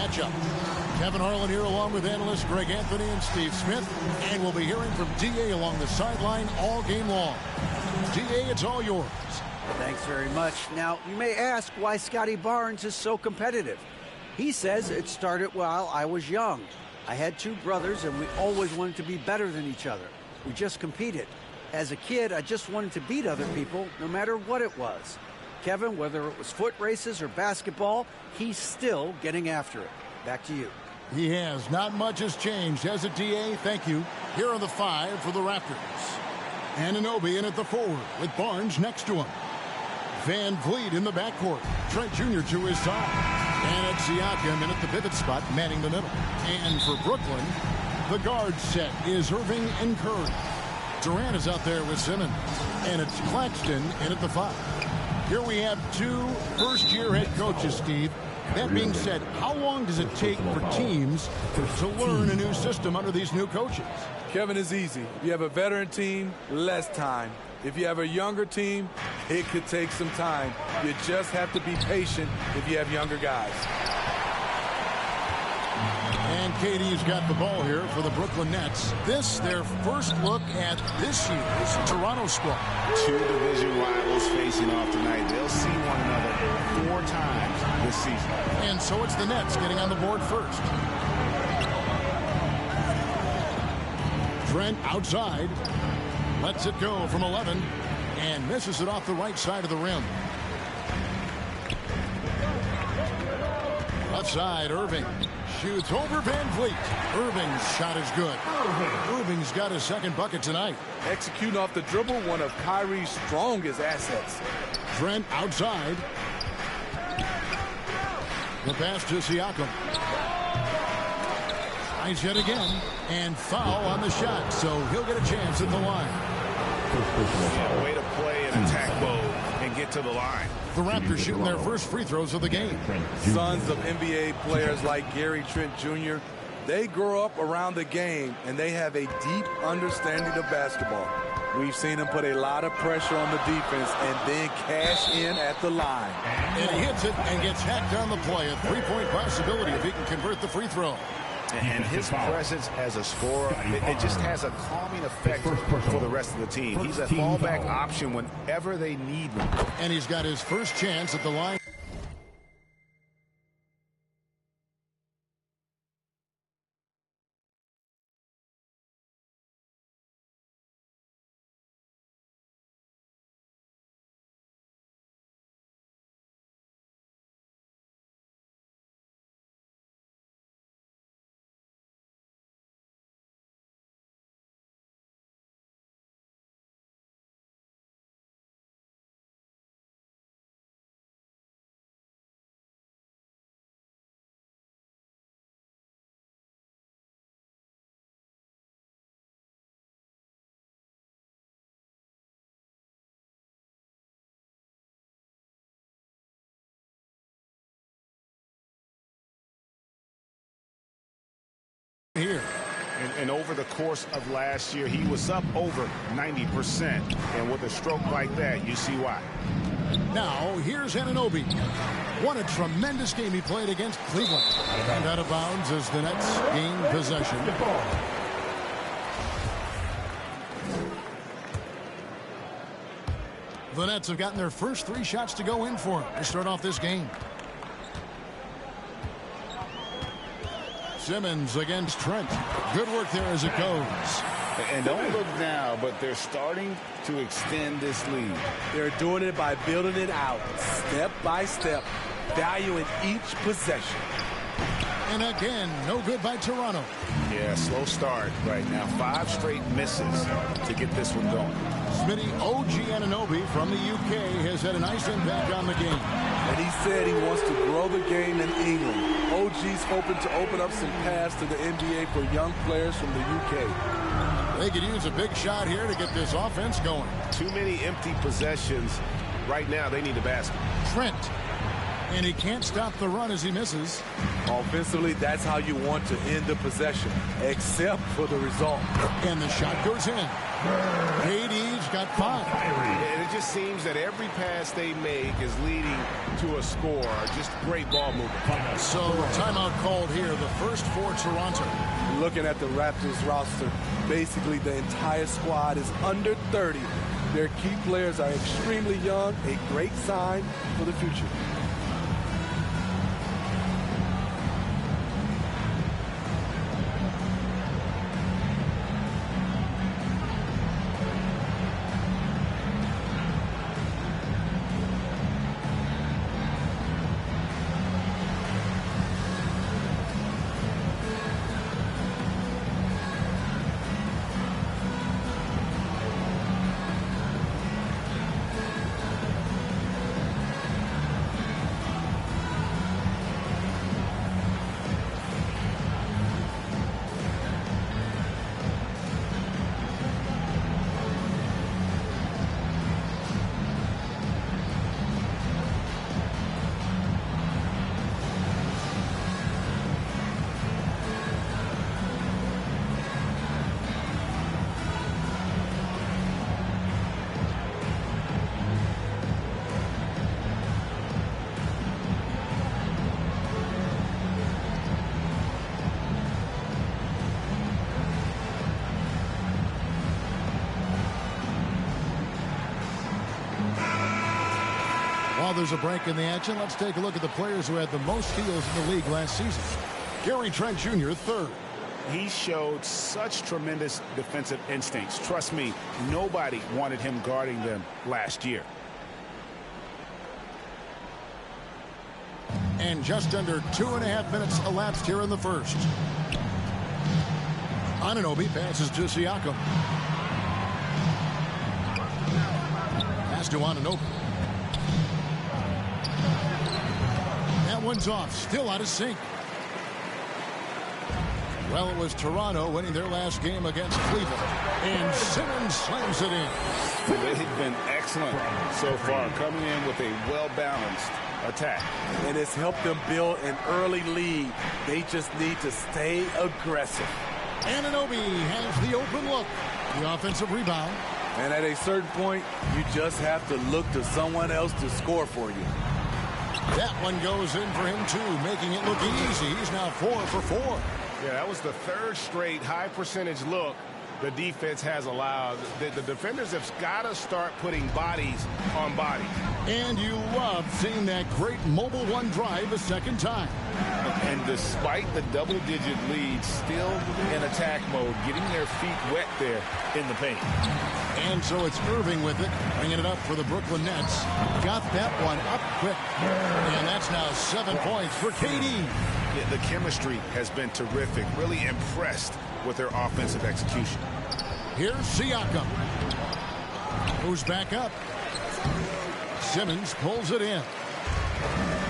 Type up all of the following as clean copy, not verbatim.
matchup. Kevin Harlan here along with analysts Greg Anthony and Steve Smith. And we'll be hearing from D.A. along the sideline all game long. D.A., it's all yours. Thanks very much. Now, you may ask why Scotty Barnes is so competitive. He says it started while I was young. I had two brothers, and we always wanted to be better than each other. We just competed. As a kid, I just wanted to beat other people, no matter what it was. Kevin, whether it was foot races or basketball, he's still getting after it. Back to you. He has. Not much has changed, has it, D.A.? Thank you. Here are the 5 for the Raptors. Anunoby in at the forward with Barnes next to him. Van Vliet in the backcourt. Trent Jr. to his side. And it's Siakam in at the pivot spot, manning the middle. And for Brooklyn, the guard set is Irving and Curry. Durant is out there with Simmons. And it's Claxton in at the 5. Here we have 2 first-year head coaches, Steve. That being said, how long does it take for teams to learn a new system under these new coaches? Kevin, is easy. If you have a veteran team, less time. If you have a younger team, it could take some time. You just have to be patient if you have younger guys. And KD's got the ball here for the Brooklyn Nets. This, their first look at this year's Toronto squad. 2 division rivals facing off tonight. They'll see one another 4 times this season. And so it's the Nets getting on the board first. Trent outside. Lets it go from 11. And misses it off the right side of the rim. Left side, Irving. Shoots over Van Vliet. Irving's shot is good. Irving's got his second bucket tonight. Executing off the dribble, one of Kyrie's strongest assets. Trent outside. The pass to Siakam. Tries yet again. And foul on the shot. So he'll get a chance at the line. Yeah, way to play an attack mode and get to the line. The Raptors shooting their first free throws of the game. Sons of NBA players like Gary Trent Jr., they grow up around the game, and they have a deep understanding of basketball. We've seen them put a lot of pressure on the defense and then cash in at the line. And he hits it and gets hacked on the play. A 3-point possibility if he can convert the free throw. And his presence as a scorer, it just has a calming effect for the rest of the team. He's a fallback option whenever they need him. And he's got his first chance at the line. Here. And over the course of last year, he was up over 90%. And with a stroke like that, you see why. Now, here's Anunoby. What a tremendous game he played against Cleveland. And out of bounds as the Nets gain possession. The Nets have gotten their first 3 shots to go in for him to start off this game. Simmons against Trent. Good work there as it goes. And don't look now, but they're starting to extend this lead. They're doing it by building it out, step by step, valuing each possession. And again, no good by Toronto. Yeah, slow start right now. 5 straight misses to get this one going. Smitty, OG Anunoby from the UK has had a nice impact on the game. And he said he wants to grow the game in England. OG's hoping to open up some paths to the NBA for young players from the UK. They could use a big shot here to get this offense going. Too many empty possessions. Right now, they need a basket. Trent. And he can't stop the run as he misses. Offensively, that's how you want to end the possession, except for the result. And the shot goes in. KD's got 5. And it just seems that every pass they make is leading to a score. Just great ball movement. So timeout called here, the first for Toronto. Looking at the Raptors roster, basically the entire squad is under 30. Their key players are extremely young, a great sign for the future. While there's a break in the action, let's take a look at the players who had the most steals in the league last season. Gary Trent Jr., 3rd. He showed such tremendous defensive instincts. Trust me, nobody wanted him guarding them last year. And just under 2.5 minutes elapsed here in the first. Anunoby passes to Siakam. Pass to Anunoby. That one's off, still out of sync. Well, it was Toronto winning their last game against Cleveland. And Simmons slams it in. They've been excellent so far, coming in with a well-balanced attack. And it's helped them build an early lead. They just need to stay aggressive. Anunoby has the open look. The offensive rebound. And at a certain point, you just have to look to someone else to score for you. That one goes in for him, too, making it look easy. He's now 4 for 4. Yeah, that was the 3rd straight high percentage look the defense has allowed. The defenders have got to start putting bodies on bodies. And you love seeing that great mobile one drive a second time. And despite the double-digit lead, still in attack mode, getting their feet wet there in the paint. And so it's Irving with it, bringing it up for the Brooklyn Nets. Got that one up quick. And that's now 7 points for KD. Yeah, the chemistry has been terrific. Really impressed with their offensive execution. Here's Siakam. Moves back up. Simmons pulls it in.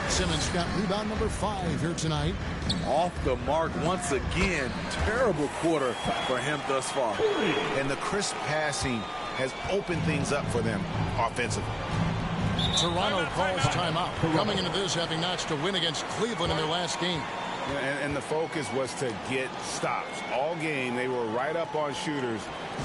Simmons got rebound number 5 here tonight. Off the mark once again. Terrible quarter for him thus far. And the crisp passing has opened things up for them offensively. Toronto calls timeout. Coming into this, having notched a win against Cleveland in their last game. And the focus was to get stops. All game, they were right up on shooters,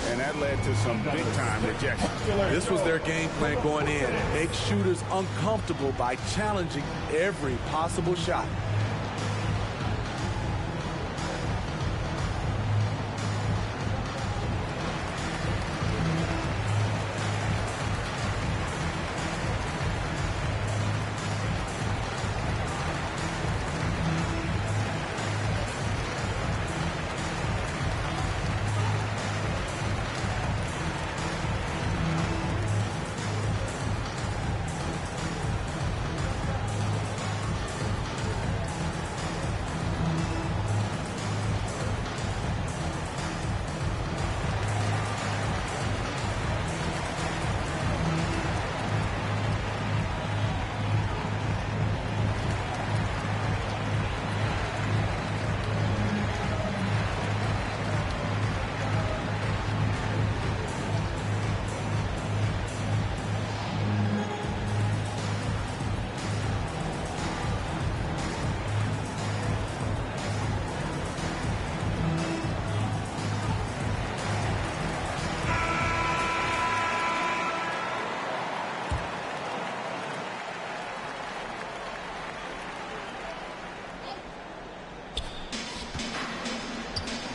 and that led to some big-time rejections. This was their game plan going in. Make shooters uncomfortable by challenging every possible shot.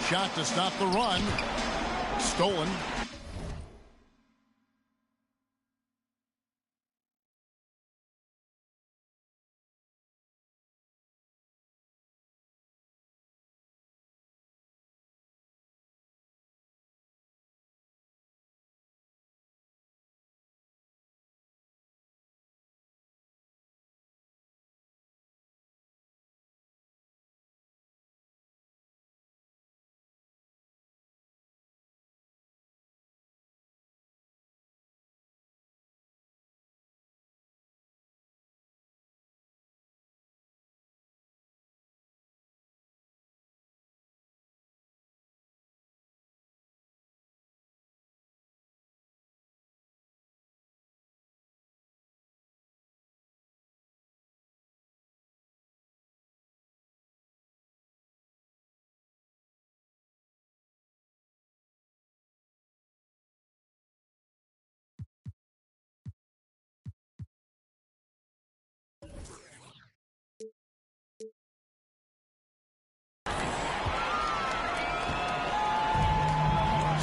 shot to stop the run. Stolen.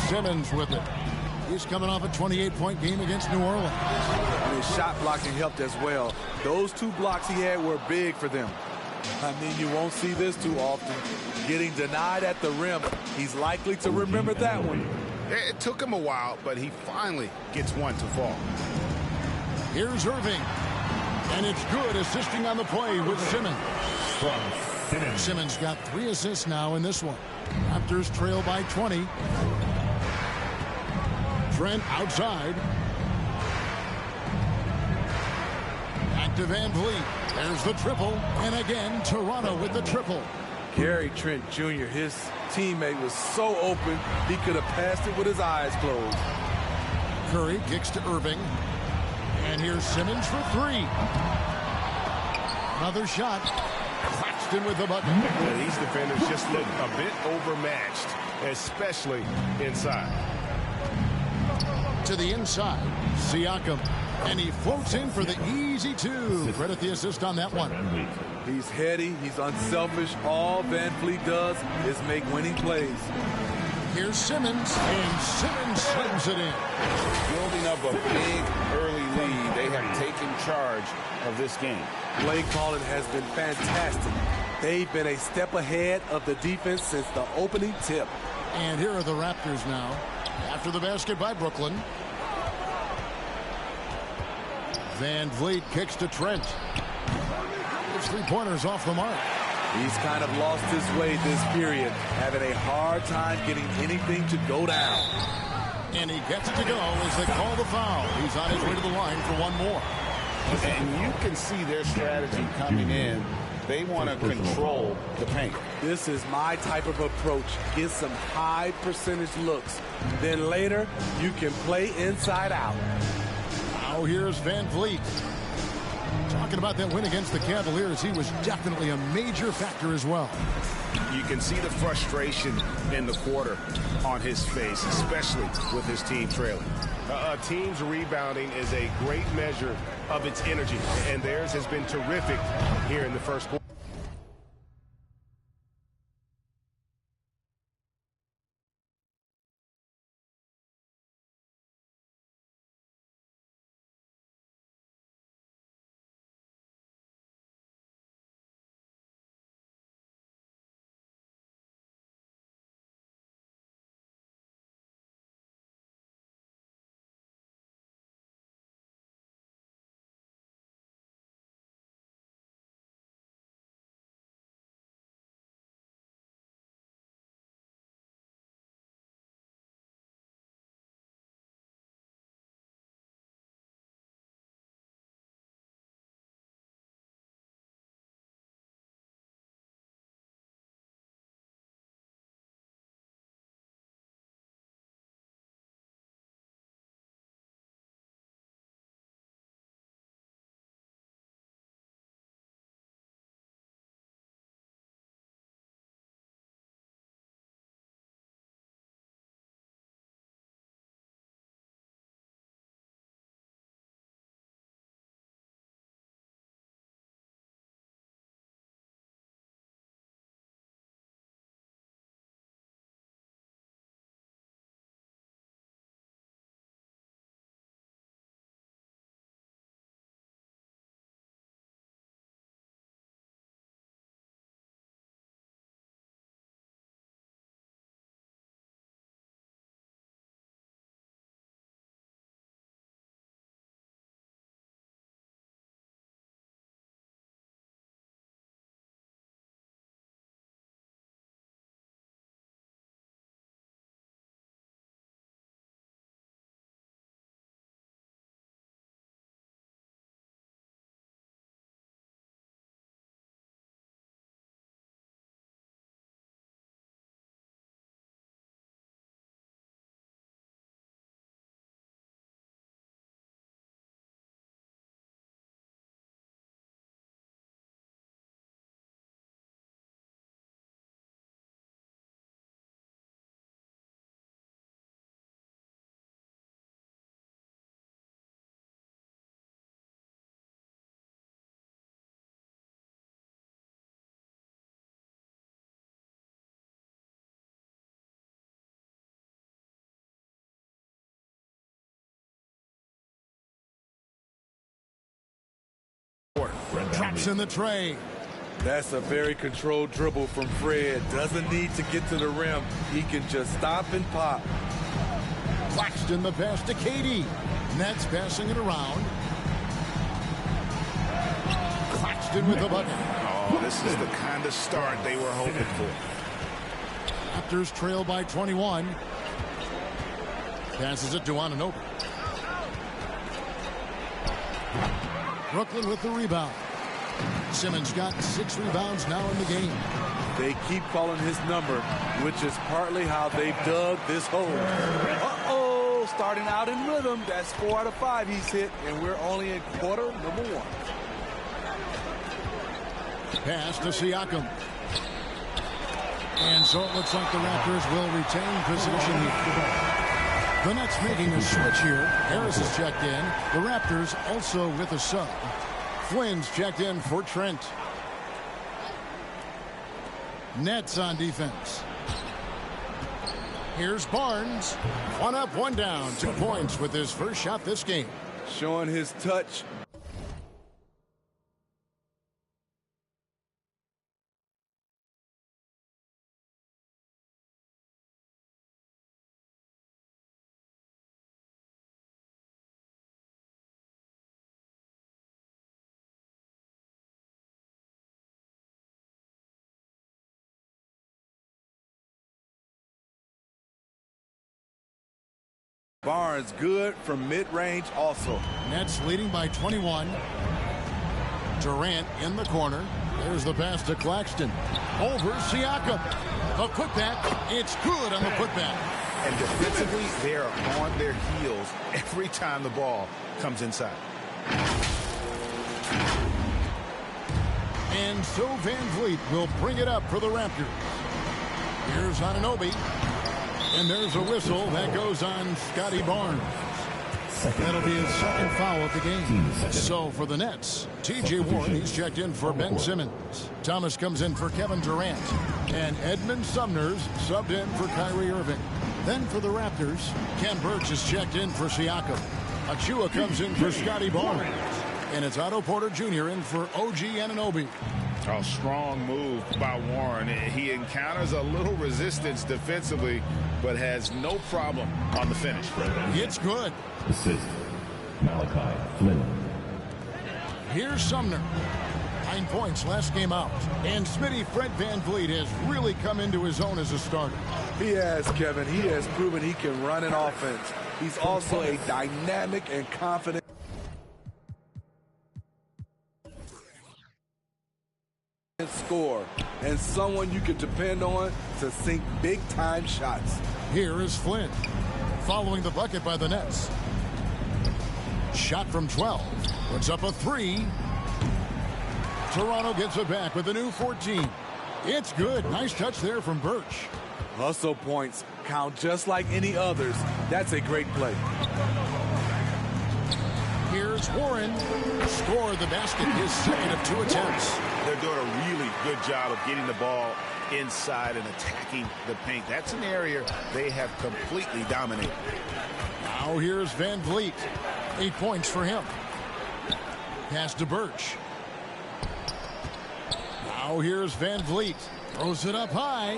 Simmons with it. He's coming off a 28-point game against New Orleans. And his shot blocking helped as well. Those 2 blocks he had were big for them. I mean, you won't see this too often. Getting denied at the rim. He's likely to remember that one. It took him a while, but he finally gets one to fall. Here's Irving. And it's good, assisting on the play with Simmons. Simmons got 3 assists now in this one. Raptors trail by 20. Trent outside. Back to Van Vliet. There's the triple. And again, Toronto with the triple. Gary Trent Jr., his teammate, was so open, he could have passed it with his eyes closed. Curry kicks to Irving. And here's Simmons for 3. Another shot. Claxton with the button. Well, these defenders just look a bit overmatched, especially inside. To the inside, Siakam. And he floats in for the easy 2. Credit the assist on that one. He's heady. He's unselfish. All Van Vliet does is make winning plays. Here's Simmons. And Simmons slams it in. Building up a big early lead, they have taken charge of this game. Play calling has been fantastic. They've been a step ahead of the defense since the opening tip. And here are the Raptors now. After the basket by Brooklyn. Van Vliet kicks to Trent. His 3-pointers off the mark. He's kind of lost his way this period, having a hard time getting anything to go down. And he gets it to go as they call the foul. He's on his way to the line for one more. And you can see their strategy coming in. They want to control the paint. This is my type of approach. Get some high percentage looks. Then later, you can play inside out. Now here's Van Vliet. Talking about that win against the Cavaliers, he was definitely a major factor as well. You can see the frustration in the quarter on his face, especially with his team trailing. A team's rebounding is a great measure of its energy, and theirs has been terrific here in the first quarter. Drops in the tray. That's a very controlled dribble from Fred. Doesn't need to get to the rim. He can just stop and pop. Claxton the pass to Katie. Nets passing it around. Claxton with the bucket. Oh, this is the kind of start they were hoping for. Raptors trail by 21. Passes it to Anunoby. Brooklyn with the rebound. Simmons got 6 rebounds now in the game. They keep calling his number, which is partly how they've dug this hole. Uh-oh, starting out in rhythm. That's 4 out of 5 he's hit, and we're only in quarter number 1. Pass to Siakam. And so it looks like the Raptors will retain possession here. The Nets making a switch here. Harris is checked in. The Raptors also with a sub. Flynn's checked in for Trent. Nets on defense. Here's Barnes. 1 up, 1 down. 2 points with his first shot this game. Showing his touch. Barnes good from mid-range also. Nets leading by 21. Durant in the corner. There's the pass to Claxton. Over Siakam. A putback. It's good on the putback. And defensively, they are on their heels every time the ball comes inside. And so Van Vliet will bring it up for the Raptors. Here's Anunoby. And there's a whistle that goes on Scotty Barnes. That'll be his second foul of the game. So for the Nets, T.J. Warren, he's checked in for Ben Simmons. Thomas comes in for Kevin Durant. And Edmund Sumner's subbed in for Kyrie Irving. Then for the Raptors, Ken Burks is checked in for Siakam. Achua comes in for Scotty Barnes. And it's Otto Porter Jr. in for OG Anunoby. A strong move by Warren. He encounters a little resistance defensively, but has no problem on the finish. It's good. Assist, Malachi Flynn. Here's Sumner. 9 points last game out. And Smitty Fred Van Vliet has really come into his own as a starter. He has, Kevin. He has proven he can run an offense. He's also a dynamic and confident score and someone you can depend on to sink big-time shots. Here is Flynn following the bucket by the Nets. Shot from 12. Puts up a 3. Toronto gets it back with a new 14. It's good. Nice touch there from Birch. Hustle points count just like any others. That's a great play. Here's Warren. Scored the basket, his second of 2 attempts. They're doing a really good job of getting the ball inside and attacking the paint. That's an area they have completely dominated. Now here's Van Vliet. 8 points for him. Pass to Birch. Now here's Van Vliet. Throws it up high.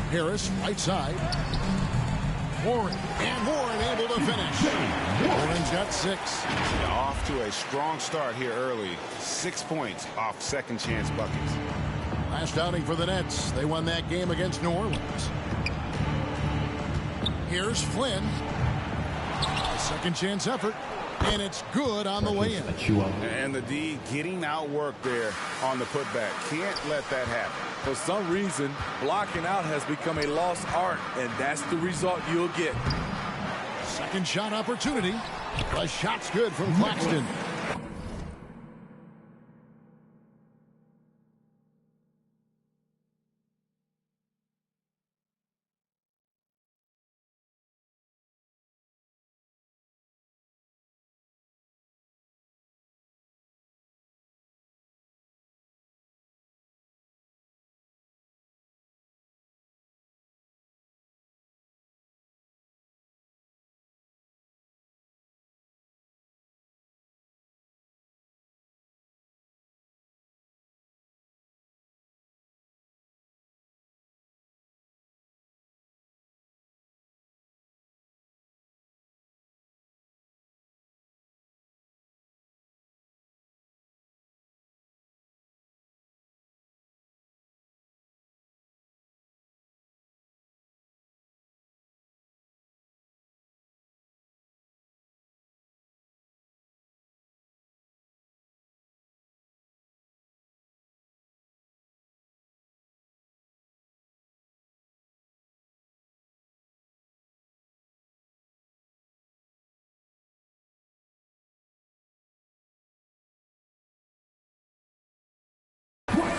Harris, right side. Warren, and Warren able to finish. Warren's got 6. Off to a strong start here early. 6 points off second chance buckets. Last outing for the Nets. They won that game against New Orleans. Here's Flynn. A second chance effort. And it's good on the lay-in. And the D getting outworked there on the putback. Can't let that happen. For some reason, blocking out has become a lost art, and that's the result you'll get. Second shot opportunity. The shot's good from Claxton.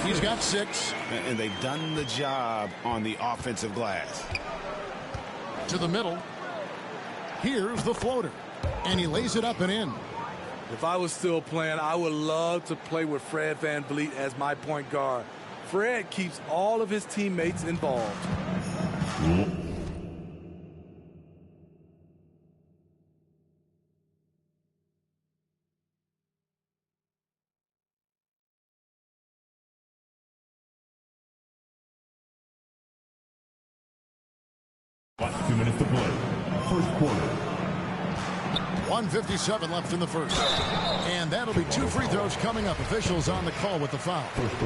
He's got 6. And they've done the job on the offensive glass. To the middle. Here's the floater. And he lays it up and in. If I was still playing, I would love to play with Fred VanVleet as my point guard. Fred keeps all of his teammates involved. Last 2 minutes to play. First quarter. 1:57 left in the first. And that'll be 2 free throws coming up. Officials on the call with the foul.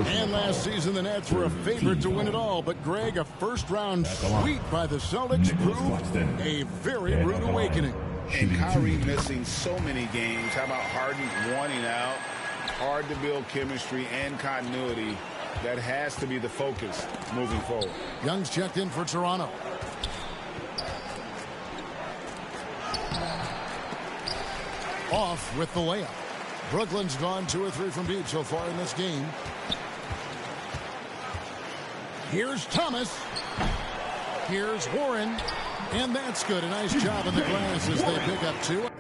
And last season, the Nets were a favorite to win it all. But, Greg, a first-round sweep by the Celtics proved a very rude awakening. And Kyrie missing so many games. How about Harden wanting out? Hard to build chemistry and continuity. That has to be the focus moving forward. Young's checked in for Toronto. Off with the layup. Brooklyn's gone 2 or 3 from deep so far in this game. Here's Thomas. Here's Warren. And that's good. A nice job in the glass as they pick up 2.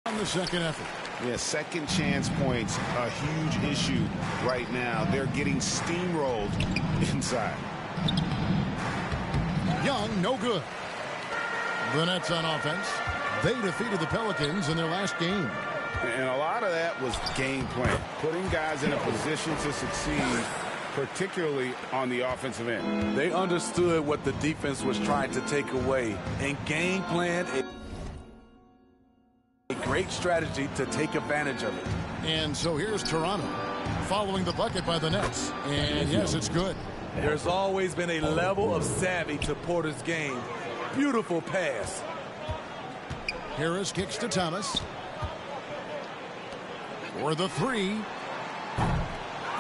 On the second effort. Yeah, second chance points, a huge issue right now. They're getting steamrolled inside. Young, no good. The Nets on offense. They defeated the Pelicans in their last game. And a lot of that was game plan, putting guys in a position to succeed, particularly on the offensive end. They understood what the defense was trying to take away and game plan a great strategy to take advantage of it. And so here's Toronto following the bucket by the Nets. And yes, it's good. There's always been a level of savvy to Porter's game. Beautiful pass. Harris kicks to Thomas. For the three.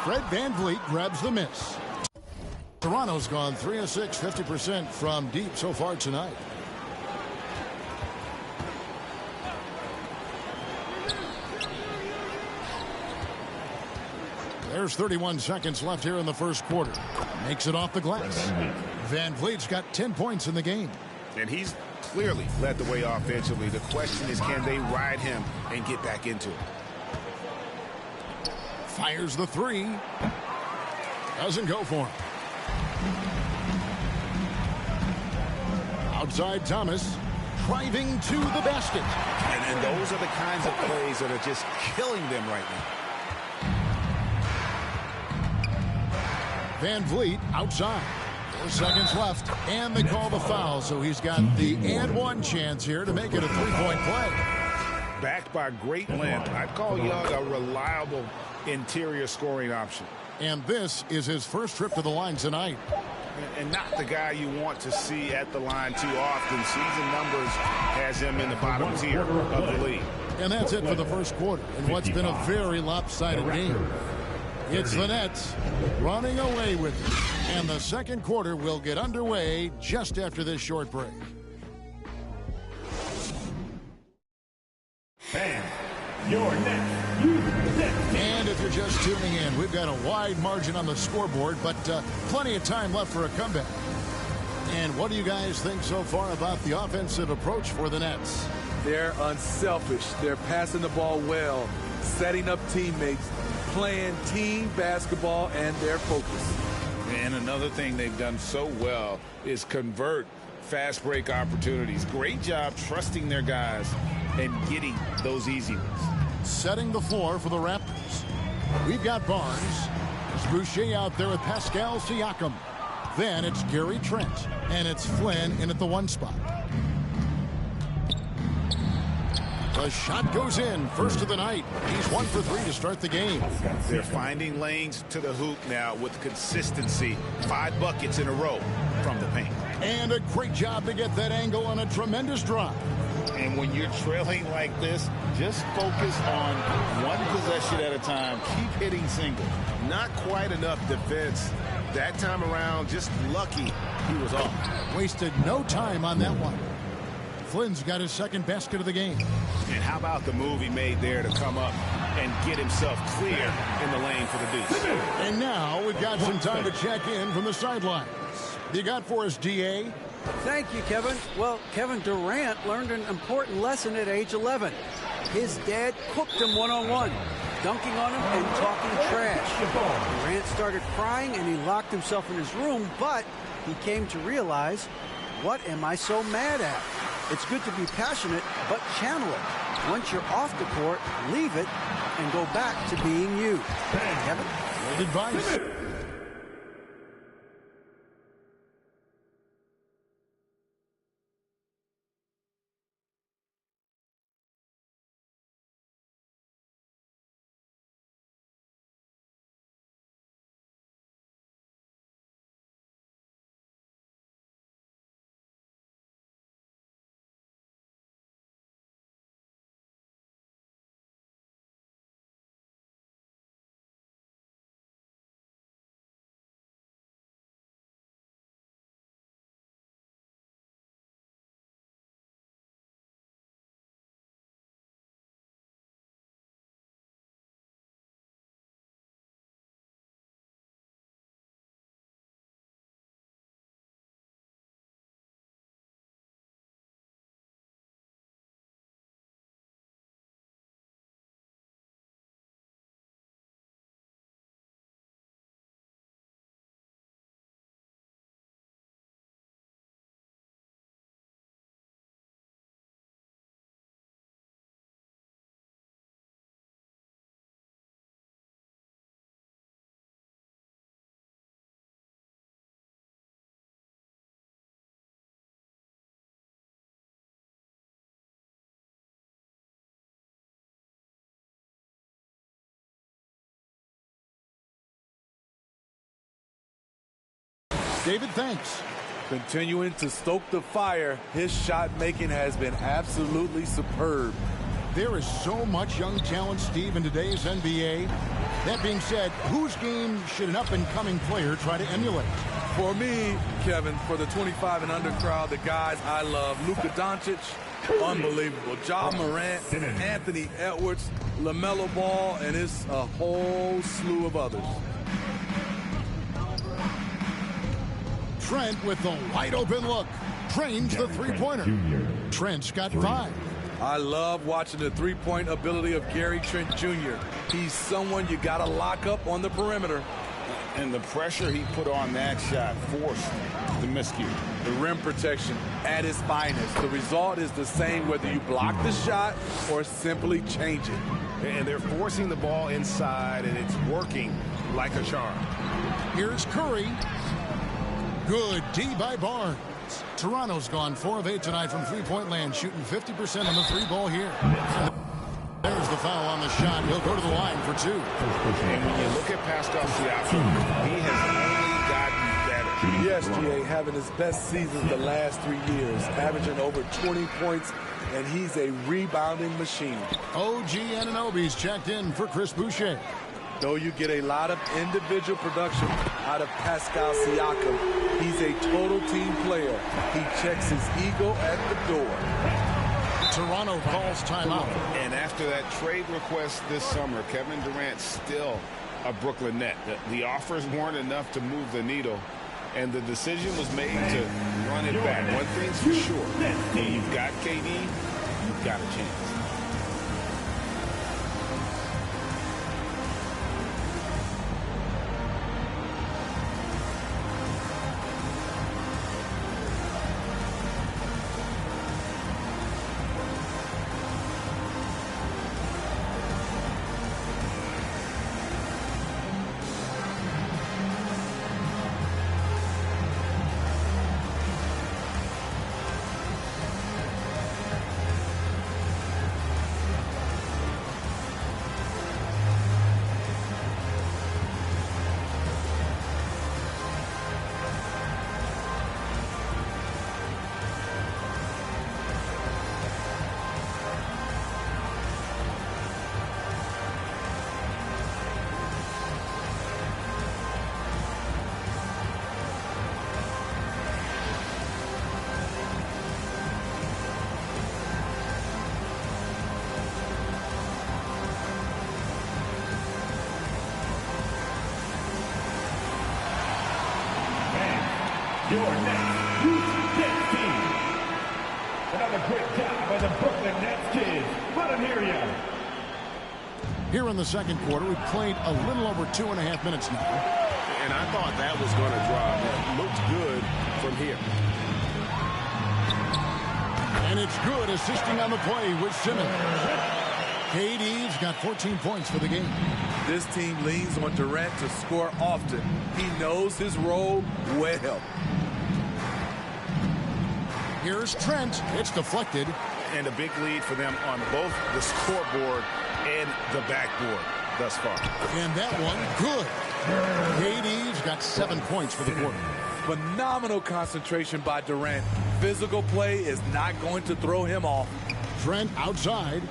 Fred VanVleet grabs the miss. Toronto's gone 3 of 6, 50% from deep so far tonight. There's 31 seconds left here in the first quarter. Makes it off the glass. VanVleet's got 10 points in the game. And he's clearly led the way offensively. The question is, can they ride him and get back into it? Fires the three. Doesn't go for him. Outside Thomas. Driving to the basket. And those are the kinds of plays that are just killing them right now. VanVleet outside. 4 seconds left. And they call the foul. So he's got the and one chance here to make it a three-point play. Backed by great length, I'd call Young a reliable interior scoring option. And this is his first trip to the line tonight. And not the guy you want to see at the line too often. Season numbers has him in the bottom tier of the league. And that's it for the first quarter in what's been a very lopsided game. It's the Nets running away with it. And the second quarter will get underway just after this short break. And your next. And if you're just tuning in, we've got a wide margin on the scoreboard, but plenty of time left for a comeback. And what do you guys think so far about the offensive approach for the Nets? They're unselfish. They're passing the ball well, setting up teammates, playing team basketball, and their focus. And another thing they've done so well is convert fast break opportunities. Great job trusting their guys and getting those easy ones. Setting the floor for the Raptors. We've got Barnes. There's Boucher out there with Pascal Siakam. Then it's Gary Trent. And it's Flynn in at the 1 spot. The shot goes in. First of the night. He's 1 for 3 to start the game. They're finding lanes to the hoop now with consistency. 5 buckets in a row from the paint. And a great job to get that angle on a tremendous drive. And when you're trailing like this, just focus on one possession at a time. Keep hitting singles. Not quite enough defense that time around. Just lucky he was off. Wasted no time on that one. Flynn's got his second basket of the game. And how about the move he made there to come up and get himself clear in the lane for the deuce. And now we've got some time to check in from the sidelines. You got for us, DA? Thank you, Kevin. Well, Kevin Durant learned an important lesson at age 11. His dad cooked him one-on-one, dunking on him and talking trash. Durant started crying and he locked himself in his room, but he came to realize, what am I so mad at? It's good to be passionate, but channel it. Once you're off the court, leave it and go back to being you. Kevin? Good advice. David, thanks. Continuing to stoke the fire, his shot making has been absolutely superb. There is so much young talent, Steve, in today's NBA. That being said, whose game should an up-and-coming player try to emulate? For me, Kevin, for the 25 and under crowd, the guys I love, Luka Doncic, unbelievable. Ja Morant, Anthony Edwards, LaMelo Ball, and it's a whole slew of others. Trent with the wide-open look. Drains the three-pointer. Trent's got 5. I love watching the three-point ability of Gary Trent Jr. He's someone you got to lock up on the perimeter. And the pressure he put on that shot forced the miscue. The rim protection at its finest. The result is the same whether you block the shot or simply change it. And they're forcing the ball inside, and it's working like a charm. Here's Curry. Good D by Barnes. Toronto's gone 4 of 8 tonight from three-point land, shooting 50% on the three-ball here. There's the foul on the shot. He'll go to the line for 2. And when you look at Pascal Siakam, he has only gotten better. Yes, G.A. having his best season the last 3 years, averaging over 20 points, and he's a rebounding machine. OG Anunoby's checked in for Chris Boucher. Though you get a lot of individual production out of Pascal Siakam, he's a total team player. He checks his ego at the door. Toronto calls timeout. And after that trade request this summer, Kevin Durant's still a Brooklyn Net. The offers weren't enough to move the needle, and the decision was made to run it back. One thing's for sure, when you've got KD, you've got a chance. Your next Nets team. Another great job by the Brooklyn Nets kids. Let them hear you. Here in the second quarter, we've played a little over 2.5 minutes now. And I thought that was going to drop. It looked good from here. And it's good assisting on the play with Simmons. KD's got 14 points for the game. This team leans on Durant to score often. He knows his role well. Here's Trent. It's deflected. And a big lead for them on both the scoreboard and the backboard thus far. And that one, good. KD's got 7 points for the quarter. Phenomenal concentration by Durant. Physical play is not going to throw him off. Trent outside.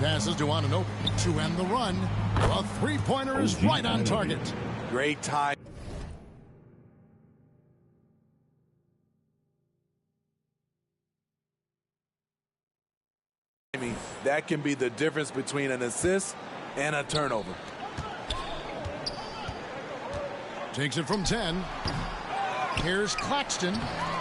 Passes to Anunoby to end the run. A three-pointer is right on target. Great time. That can be the difference between an assist and a turnover. Takes it from 10. Here's Claxton.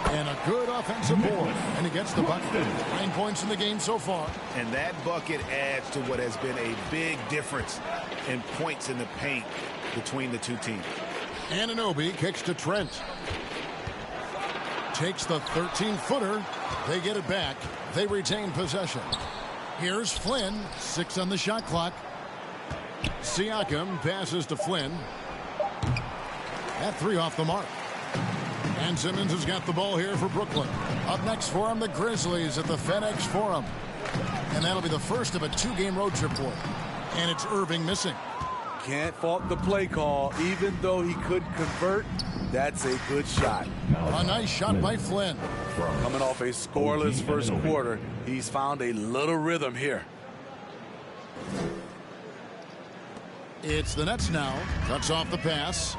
And a good offensive board. And he gets the bucket. 9 points in the game so far. And that bucket adds to what has been a big difference in points in the paint between the two teams. Anunoby kicks to Trent. Takes the 13-footer. They get it back. They retain possession. Here's Flynn. 6 on the shot clock. Siakam passes to Flynn. That 3 off the mark. And Simmons has got the ball here for Brooklyn. Up next for him, the Grizzlies at the FedEx Forum. And that'll be the first of a 2-game road trip for him. And it's Irving missing. can't fault the play call. Even though he couldn't convert, that's a good shot. A nice shot by Flynn. Coming off a scoreless first quarter, he's found a little rhythm here. It's the Nets now. Cuts off the pass.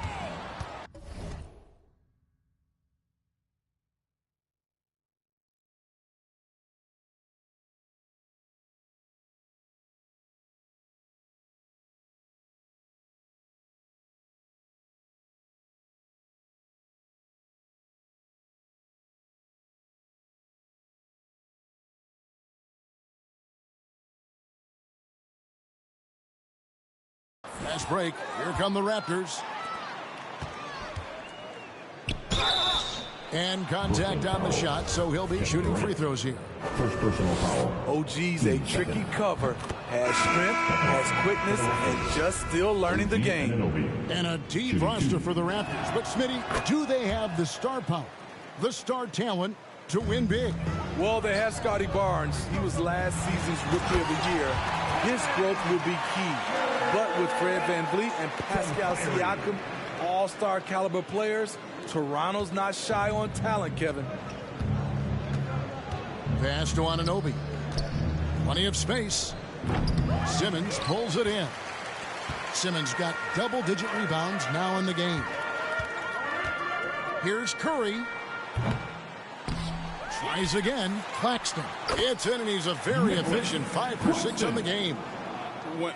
Fast break. Here come the Raptors. And contact on the shot, so he'll be shooting free throws here. First personal foul. OG's a tricky cover, has strength, has quickness, and just still learning the game. And a deep roster for the Raptors. But Smitty, do they have the star power, the star talent to win big? Well, they have Scotty Barnes. He was last season's Rookie of the Year. His growth will be key. But with Fred VanVleet and Pascal Siakam, all-star caliber players, Toronto's not shy on talent, Kevin. Pass to Anunoby. Plenty of space. Simmons pulls it in. Simmons got double-digit rebounds now in the game. Here's Curry. Tries again. Claxton. It's in, and he's a very efficient 5 for 6 on the game.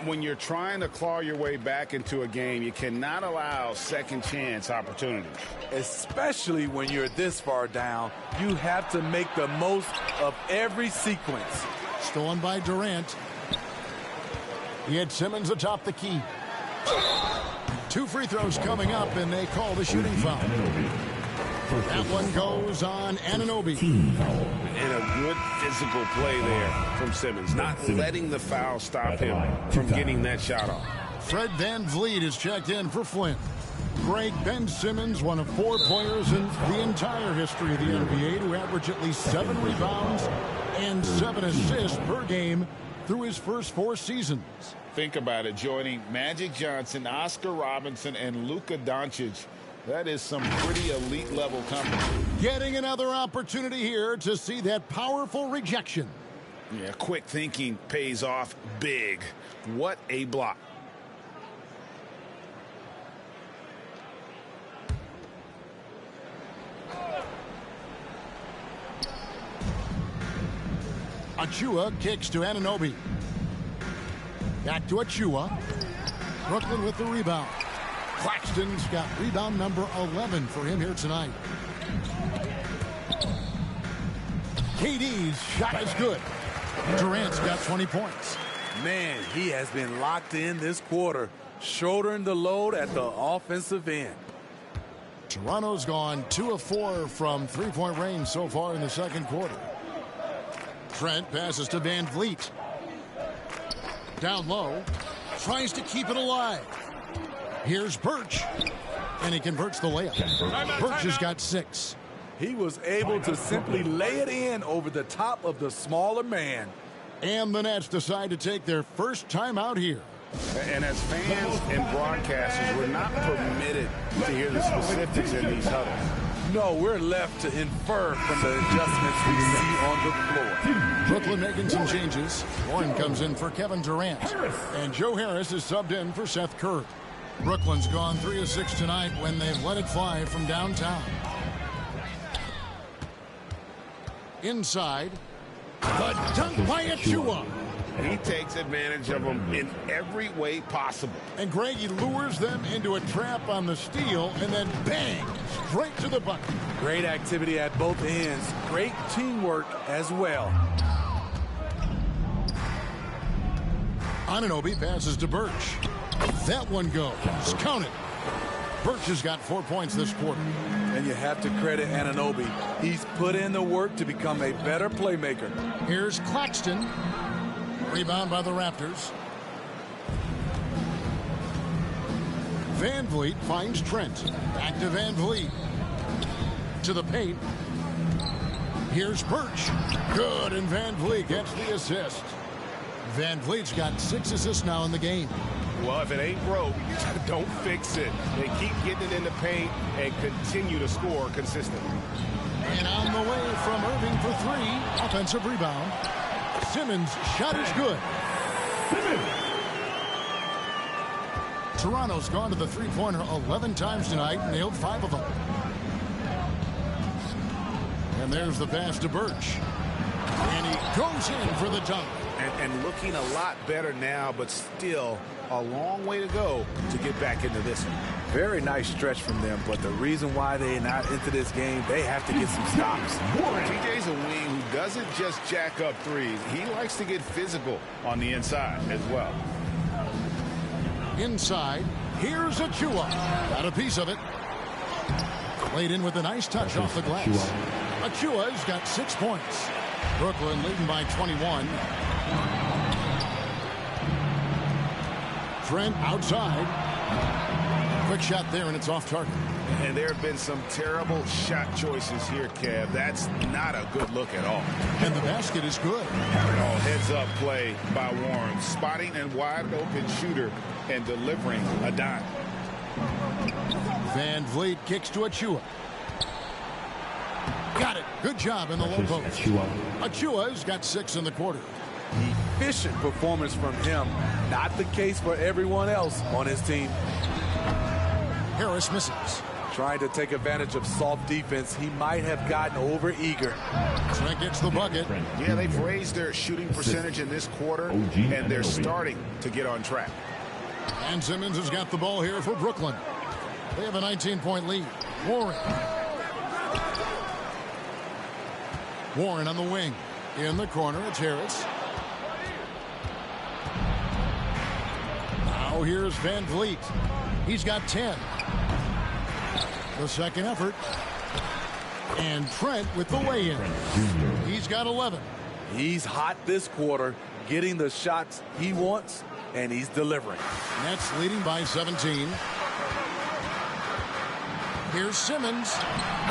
When you're trying to claw your way back into a game, you cannot allow second chance opportunities. Especially when you're this far down, you have to make the most of every sequence. Stolen by Durant. He had Simmons atop the key. 2 free throws coming up, and they call the shooting foul. That one goes on Anunoby. And a good physical play there from Simmons, not letting the foul stop him from getting that shot off. Fred VanVleet is checked in for Flynn. Greg Ben Simmons, one of 4 players in the entire history of the NBA to average at least 7 rebounds and 7 assists per game through his first 4 seasons. Think about it, joining Magic Johnson, Oscar Robinson, and Luka Doncic. That is some pretty elite level company. Getting another opportunity here to see that powerful rejection. Yeah, quick thinking pays off big. What a block. Achua kicks to Anunoby. Back to Achua. Brooklyn with the rebound. Claxton's got rebound number 11 for him here tonight. KD's shot is good. Durant's got 20 points. Man, he has been locked in this quarter, shouldering the load at the offensive end. Toronto's gone 2 of 4 from 3-point range so far in the second quarter. Trent passes to VanVleet. Down low. Tries to keep it alive. Here's Birch, and he converts the layup. Birch has got 6. He was able to simply lay it in over the top of the smaller man. And the Nets decide to take their first time out here. And as fans and broadcasters, we're not permitted to hear the specifics in these huddles. No, we're left to infer from the adjustments we see on the floor. Brooklyn making some changes. Warren comes in for Kevin Durant. And Joe Harris is subbed in for Seth Curry. Brooklyn's gone 3 of 6 tonight when they've let it fly from downtown. Inside. The dunk by Achua. He takes advantage of them in every way possible. And Greg, he lures them into a trap on the steal and then bang, straight to the bucket. Great activity at both ends. Great teamwork as well. Anunoby passes to Birch. That one goes. Count it. Birch has got 4 points this quarter. And you have to credit Anunoby. He's put in the work to become a better playmaker. Here's Claxton. Rebound by the Raptors. VanVleet finds Trent. Back to VanVleet. To the paint. Here's Birch. Good, and VanVleet gets the assist. VanVleet's got 6 assists now in the game. Well, if it ain't broke, don't fix it. They keep getting it in the paint and continue to score consistently. And on the way from Irving for three. Offensive rebound. Simmons' shot is good. Toronto's gone to the three-pointer 11 times tonight, nailed 5 of them. And there's the pass to Birch. And he goes in for the dunk. And looking a lot better now, but still a long way to go to get back into this one. Very nice stretch from them, but the reason why they're not into this game, they have to get some stops. TJ's a wing who doesn't just jack up threes. He likes to get physical on the inside as well. Inside, here's Achua. Got a piece of it. Played in with a nice touch off the glass. Achua's got 6 points. Brooklyn leading by 21. Trent outside. Quick shot there, and it's off target. And there have been some terrible shot choices here, Kev. That's not a good look at all. And the basket is good. Oh, heads-up play by Warren. Spotting a wide-open shooter and delivering a dime. Van Vliet kicks to Achua. Got it. Good job in the low post. Achua's got 6 in the quarter. Efficient performance from him. Not the case for everyone else on his team. Harris misses. Trying to take advantage of soft defense. He might have gotten over eager. Trent gets the bucket. Yeah, they've raised their shooting percentage in this quarter, and they're starting to get on track. And Simmons has got the ball here for Brooklyn. They have a 19-point lead. Warren on the wing. In the corner, it's Harris. Now here's Van Vliet. He's got 10. The second effort. And Trent with the weigh-in. He's got 11. He's hot this quarter, getting the shots he wants, and he's delivering. Nets leading by 17. Here's Simmons.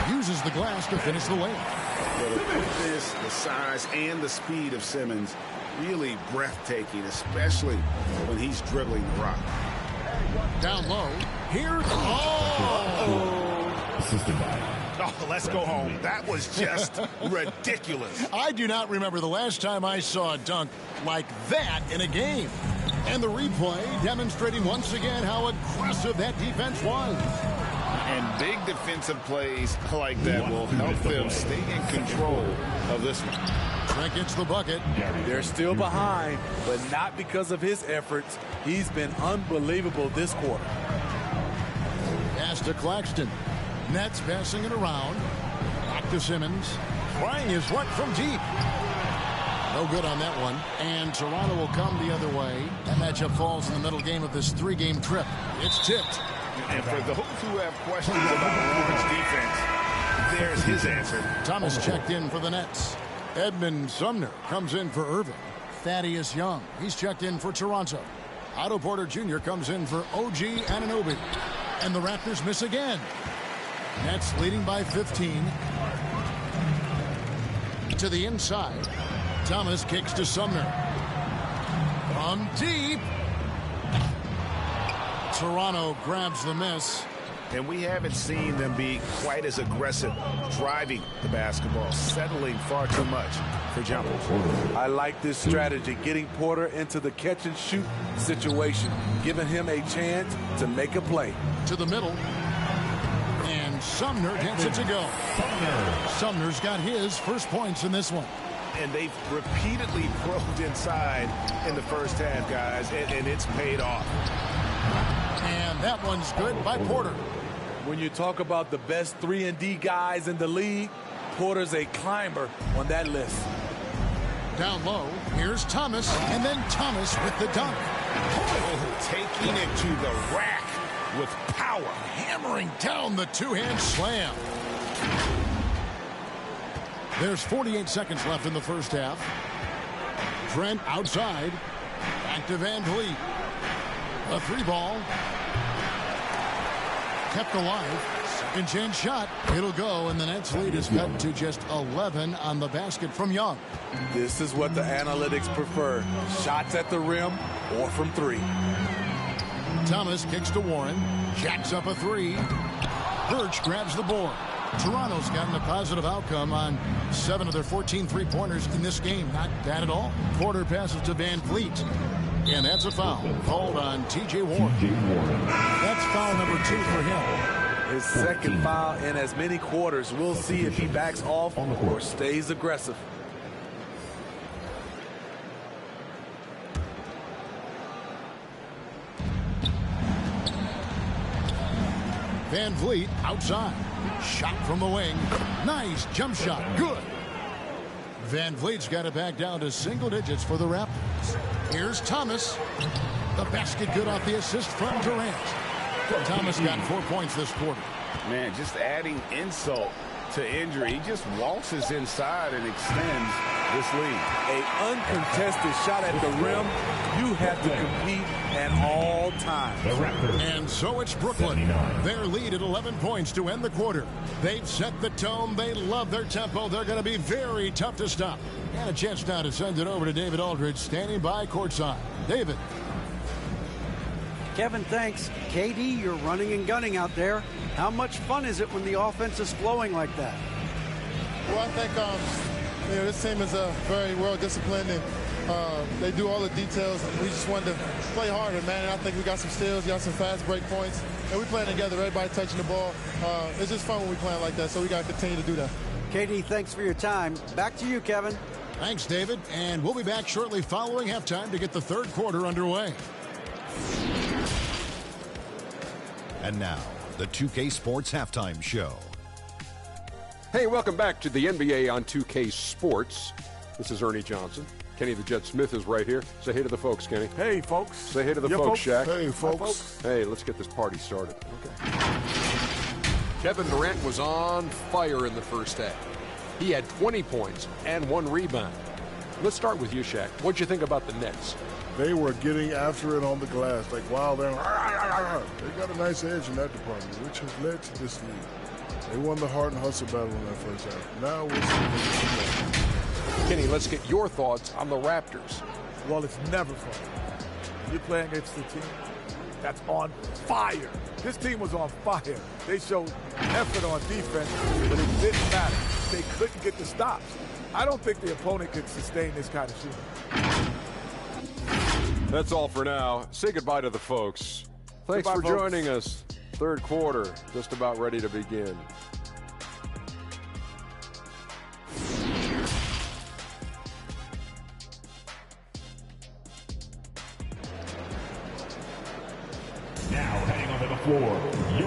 Uses the glass to finish the layup. The quickness, the size, and the speed of Simmons really breathtaking, especially when he's dribbling the rock. Down low. Here's Oh, let's go home. That was just ridiculous. I do not remember the last time I saw a dunk like that in a game. And the replay demonstrating once again how aggressive that defense was. And big defensive plays like that will help them stay in control of this one. Trent gets the bucket. They're still behind, but not because of his efforts. He's been unbelievable this quarter. Pass to Claxton. Nets passing it around. Back to Simmons. Trying his one from deep. No good on that one. And Toronto will come the other way. That matchup falls in the middle game of this 3-game trip. It's tipped. And for those who have questions about Warren's defense, there's his answer. Thomas checked in for the Nets. Edmund Sumner comes in for Irving. Thaddeus Young, he's checked in for Toronto. Otto Porter Jr. comes in for OG Anunoby. And the Raptors miss again. Nets leading by 15. To the inside. Thomas kicks to Sumner. From deep. Toronto grabs the miss. And we haven't seen them be quite as aggressive driving the basketball, settling far too much for jumpers. I like this strategy, getting Porter into the catch and shoot situation, giving him a chance to make a play. To the middle. And Sumner gets it to go. Sumner's got his first points in this one. And they've repeatedly probed inside in the first half, guys, and it's paid off. And that one's good by Porter. When you talk about the best 3-and-D guys in the league, Porter's a climber on that list. Down low, here's Thomas, and then Thomas with the dunk. Oh, taking it to the rack with power. Hammering down the two-hand slam. There's 48 seconds left in the first half. Trent outside. Back to Van Vliet. A 3-ball. Kept alive. Second chance shot. It'll go, and the Nets lead is cut to just 11 on the basket from Young. This is what the analytics prefer. Shots at the rim or from 3. Thomas kicks to Warren. Jacks up a three. Birch grabs the board. Toronto's gotten a positive outcome on 7 of their 14 three-pointers in this game. Not bad at all. Porter passes to Van Vliet. And that's a foul called on T.J. Warren. That's foul number 2 for him. His second foul in as many quarters. We'll see if he backs off or stays aggressive. Van Vliet outside. Shot from the wing. Nice jump shot. Good. Van Vliet's got it back down to single digits for the Raptors. Here's Thomas. The basket good off the assist from Durant. Thomas got 4 points this quarter. Man, just adding insult to injury. He just waltzes inside and extends this lead. An uncontested shot at the rim. You have to compete at all times. And so it's Brooklyn. Their lead at 11 points to end the quarter. They've set the tone. They love their tempo. They're going to be very tough to stop. And a chance now to send it over to David Aldridge, standing by courtside. David. Kevin, thanks. KD, you're running and gunning out there. How much fun is it when the offense is flowing like that? Well, I think this team is very well disciplined, and they do all the details. We just wanted to play harder, man. And I think we got some steals, got some fast break points, and we playing together. Everybody touching the ball. It's just fun when we playing like that. So we got to continue to do that. KD, thanks for your time. Back to you, Kevin. Thanks, David. And we'll be back shortly following halftime to get the third quarter underway. And now, the 2K Sports Halftime Show. Hey, welcome back to the NBA on 2K Sports. This is Ernie Johnson. Kenny the Jet Smith is right here. Say hey to the folks, Kenny. Hey, folks. Say hey to the folks, Shaq. Hey, folks. Hey, let's get this party started. Okay. Kevin Durant was on fire in the first half. He had 20 points and 1 rebound. Let's start with you, Shaq. What'd you think about the Nets? They were getting after it on the glass. Like, wow, they got a nice edge in that department, which has led to this lead. They won the heart and hustle battle in that first half. Now we'll see. Kenny, let's get your thoughts on the Raptors. Well, it's never fun. You're playing against a team that's on fire. This team was on fire. They showed effort on defense, but it didn't matter. They couldn't get the stops. I don't think the opponent could sustain this kind of shooting. That's all for now. Say goodbye to the folks. Thanks for joining us. Third quarter, just about ready to begin. Now heading onto the floor.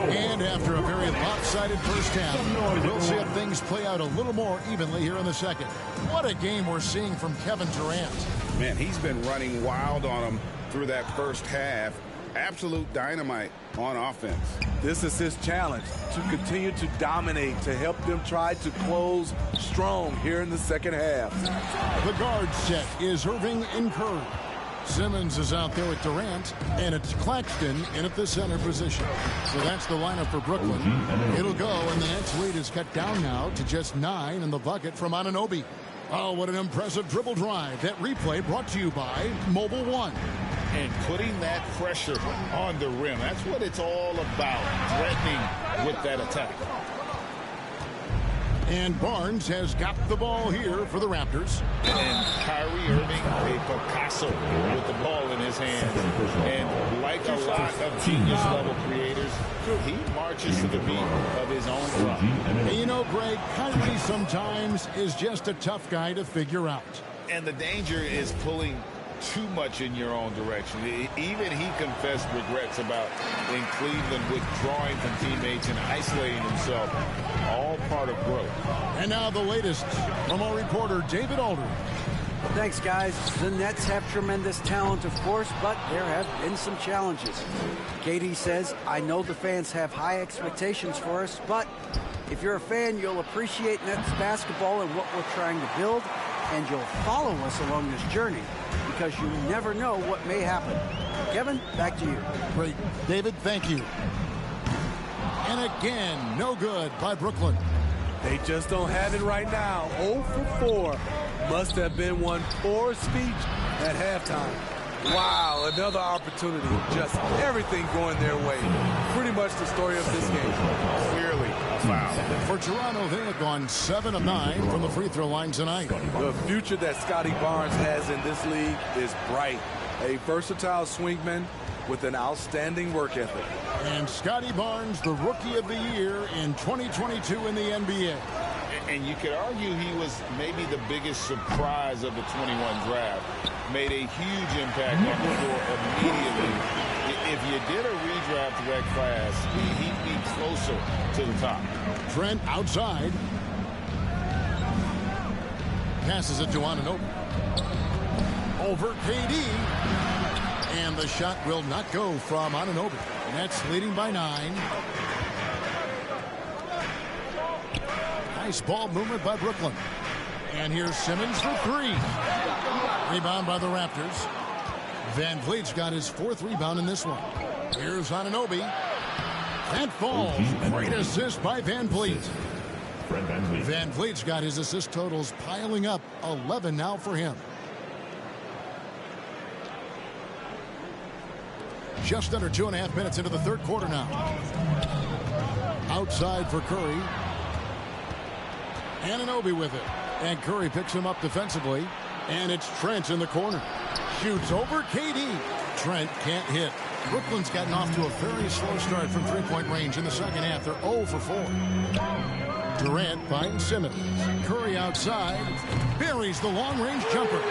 And after a very lopsided first half, we'll see if things play out a little more evenly here in the second. What a game we're seeing from Kevin Durant. Man, he's been running wild on him through that first half. Absolute dynamite on offense. This is his challenge, to continue to dominate, to help them try to close strong here in the second half. The guard set is Irving and Curry. Simmons is out there with Durant, and it's Claxton in at the center position. So that's the lineup for Brooklyn. It'll go, and the Nets lead is cut down now to just 9 in the bucket from Anunoby. Oh, what an impressive dribble drive. That replay brought to you by Mobile One. And putting that pressure on the rim. That's what it's all about, threatening with that attack. And Barnes has got the ball here for the Raptors. And Kyrie Irving, a Picasso with the ball in his hands. And like a lot of genius-level creators, he marches to the beat of his own drum. And you know, Greg, Kyrie sometimes is just a tough guy to figure out. And the danger is pulling too much in your own direction. Even he confessed regrets about in Cleveland withdrawing from teammates and isolating himself. All part of growth. And now the latest from our reporter David Aldridge. Thanks, guys. The Nets have tremendous talent, of course, but there have been some challenges. KD says, I know the fans have high expectations for us, but if you're a fan, you'll appreciate Nets basketball and what we're trying to build, and you'll follow us along this journey because you never know what may happen. Kevin, back to you. Great. David, thank you. And again, no good by Brooklyn. They just don't have it right now. 0 for 4. Must have been one poor speech at halftime. Wow, another opportunity. Just everything going their way. Pretty much the story of this game. Clearly a foul. For Toronto, they have gone 7 of 9 from the free throw line tonight. The future that Scotty Barnes has in this league is bright. A versatile swingman with an outstanding work ethic. And Scotty Barnes, the Rookie of the Year in 2022 in the NBA. And you could argue he was maybe the biggest surprise of the 21 draft. Made a huge impact on the floor immediately. If you did a redraft of that class, he'd be closer to the top. Trent outside. Passes it to Anunoby. Over KD. And the shot will not go from Anunoby. Nets leading by 9. Nice ball movement by Brooklyn. And here's Simmons for 3. Rebound by the Raptors. Van Vliet's got his 4th rebound in this one. Here's Anunoby. That falls. Great assist by Van Vliet. Van Vliet's got his assist totals piling up. 11 now for him. Just under 2.5 minutes into the third quarter now. Outside for Curry. Anunoby with it. And Curry picks him up defensively. And it's Trent in the corner. Shoots over KD. Trent can't hit. Brooklyn's gotten off to a very slow start from three-point range in the second half. They're 0 for 4. Durant finds Simmons. Curry outside. Buries the long-range jumper.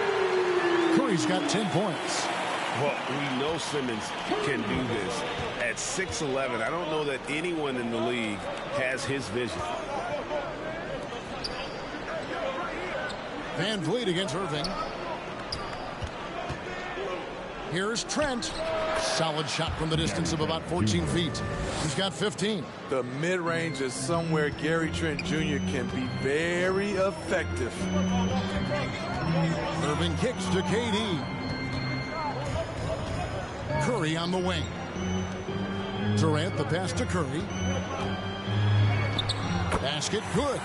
Curry's got 10 points. Well, we know Simmons can do this. At 6'11", I don't know that anyone in the league has his vision. Van Vliet against Irving. Here's Trent. Solid shot from the distance of about 14 feet. He's got 15. The mid-range is somewhere Gary Trent Jr. can be very effective. Irving kicks to KD. Curry on the wing. Durant the pass to Curry. Basket good.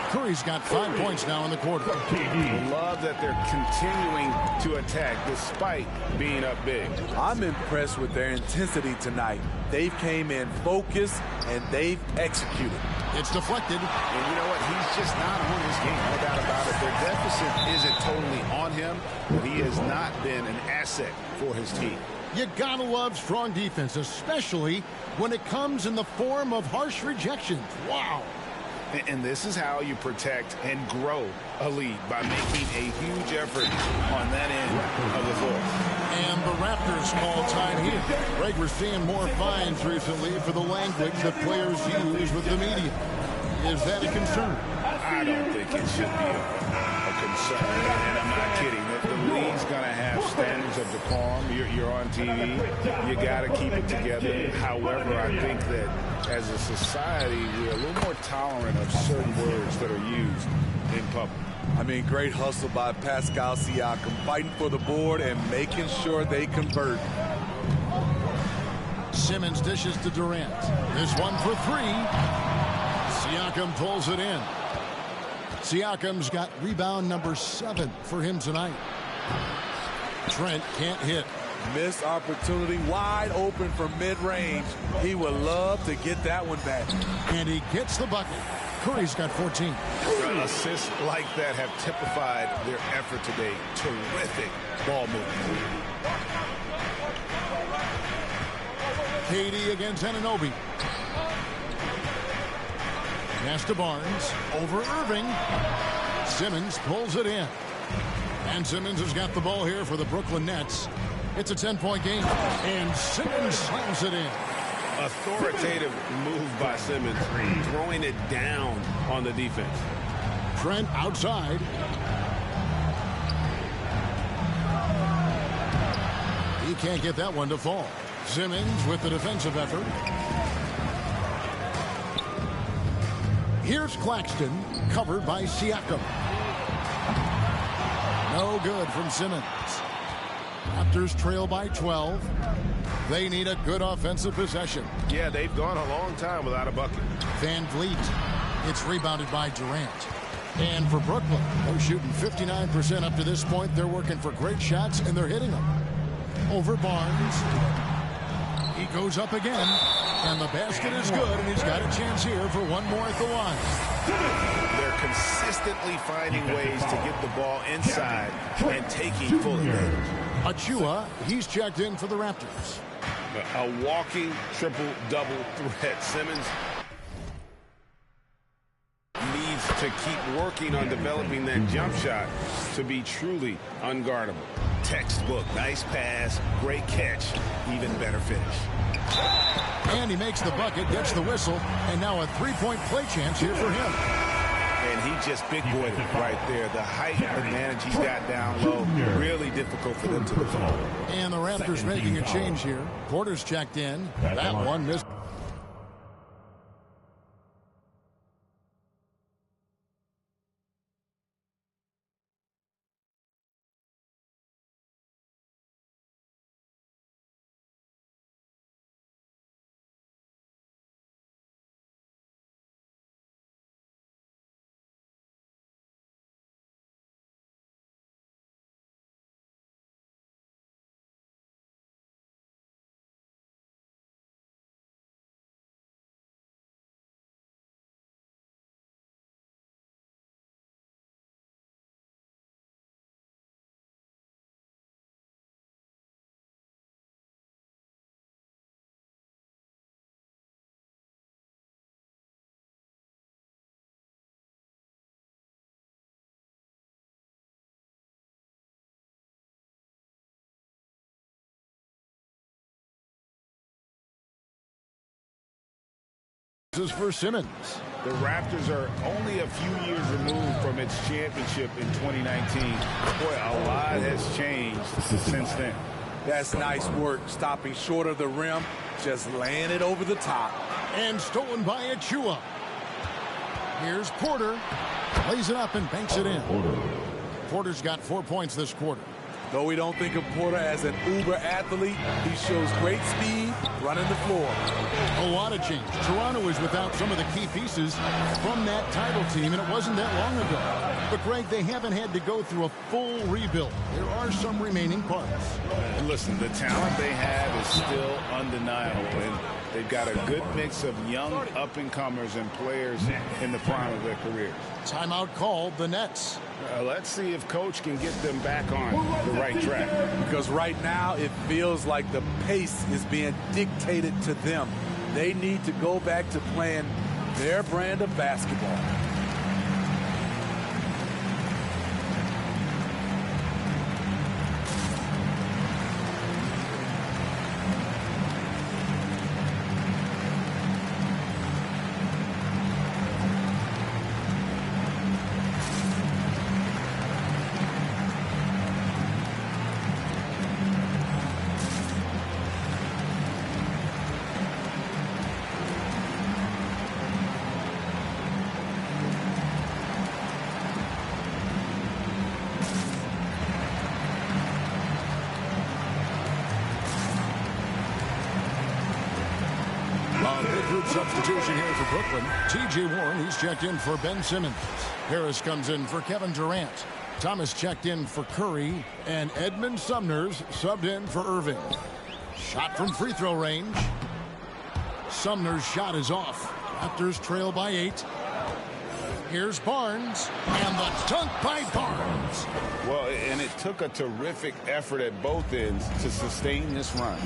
Curry's got 5 points now in the quarter. Love that they're continuing to attack despite being up big. I'm impressed with their intensity tonight. They've came in focused and they've executed. It's deflected. And you know what? He's just not on his game. No doubt about it. Their deficit isn't totally on him, but he has not been an asset for his team. You gotta love strong defense, especially when it comes in the form of harsh rejections. Wow. And this is how you protect and grow a lead, by making a huge effort on that end of the floor. And the Raptors call time here. Greg, we're seeing more fines recently for the language that players use with the media. Is that a concern? I don't think it should be a concern. And I'm not kidding. The league's going to have standards of decorum. You're on TV. You got to keep it together. However, I think that as a society, we're a little more tolerant of certain words that are used in public. I mean, great hustle by Pascal Siakam, fighting for the board and making sure they convert. Simmons dishes to Durant. This one for 3. Siakam pulls it in. Siakam's got rebound number 7 for him tonight. Trent can't hit. Missed opportunity, wide open from mid-range. He would love to get that one back. And he gets the bucket. Curry's got 14. Assists like that have typified their effort today. Terrific ball movement. KD against Anunoby. Pass to Barnes. Over Irving. Simmons pulls it in. And Simmons has got the ball here for the Brooklyn Nets. It's a 10-point game. And Simmons slams it in. Authoritative move by Simmons, throwing it down on the defense. Trent outside. He can't get that one to fall. Simmons with the defensive effort. Here's Claxton, covered by Siakam. No good from Simmons. Raptors trail by 12. They need a good offensive possession. Yeah, they've gone a long time without a bucket. Van Vliet. It's rebounded by Durant. And for Brooklyn, they're shooting 59% up to this point. They're working for great shots, and they're hitting them. over Barnes. He goes up again, and the basket is good, and he's got a chance here for one more at the line. They're consistently finding ways to get the ball inside and taking full advantage. Achua, he's checked in for the Raptors. A walking triple-double threat. Simmons needs to keep working on developing that jump shot to be truly unguardable. Textbook, nice pass, great catch, even better finish. And he makes the bucket, gets the whistle, and now a three-point play chance here for him. And he just big-boyed it right there. The height advantage he's got down low, really difficult for them to defend. And the Raptors making a change here. Porter's checked in. That one missed. For Simmons. The Raptors are only a few years removed from its championship in 2019. Boy, a lot has changed since then. That's nice work, stopping short of the rim, just laying it over the top. And stolen by Achua. Here's Porter. Lays it up and banks it in. Porter's got 4 points this quarter. Though we don't think of Porter as an uber athlete, he shows great speed running the floor. A lot of change. Toronto is without some of the key pieces from that title team, and it wasn't that long ago. But, Greg, they haven't had to go through a full rebuild. There are some remaining parts. And listen, the talent they have is still undeniable, and they've got a good mix of young up-and-comers and players in the prime of their careers. Timeout called, the Nets. Let's see if Coach can get them back on the right track. Because right now it feels like the pace is being dictated to them. They need to go back to playing their brand of basketball. Substitution here for Brooklyn. T.J. Warren, he's checked in for Ben Simmons. Harris comes in for Kevin Durant. Thomas checked in for Curry. And Edmund Sumner's subbed in for Irving. Shot from free throw range. Sumner's shot is off. Raptors trail by 8. Here's Barnes. And the dunk by Barnes. Well, and it took a terrific effort at both ends to sustain this run.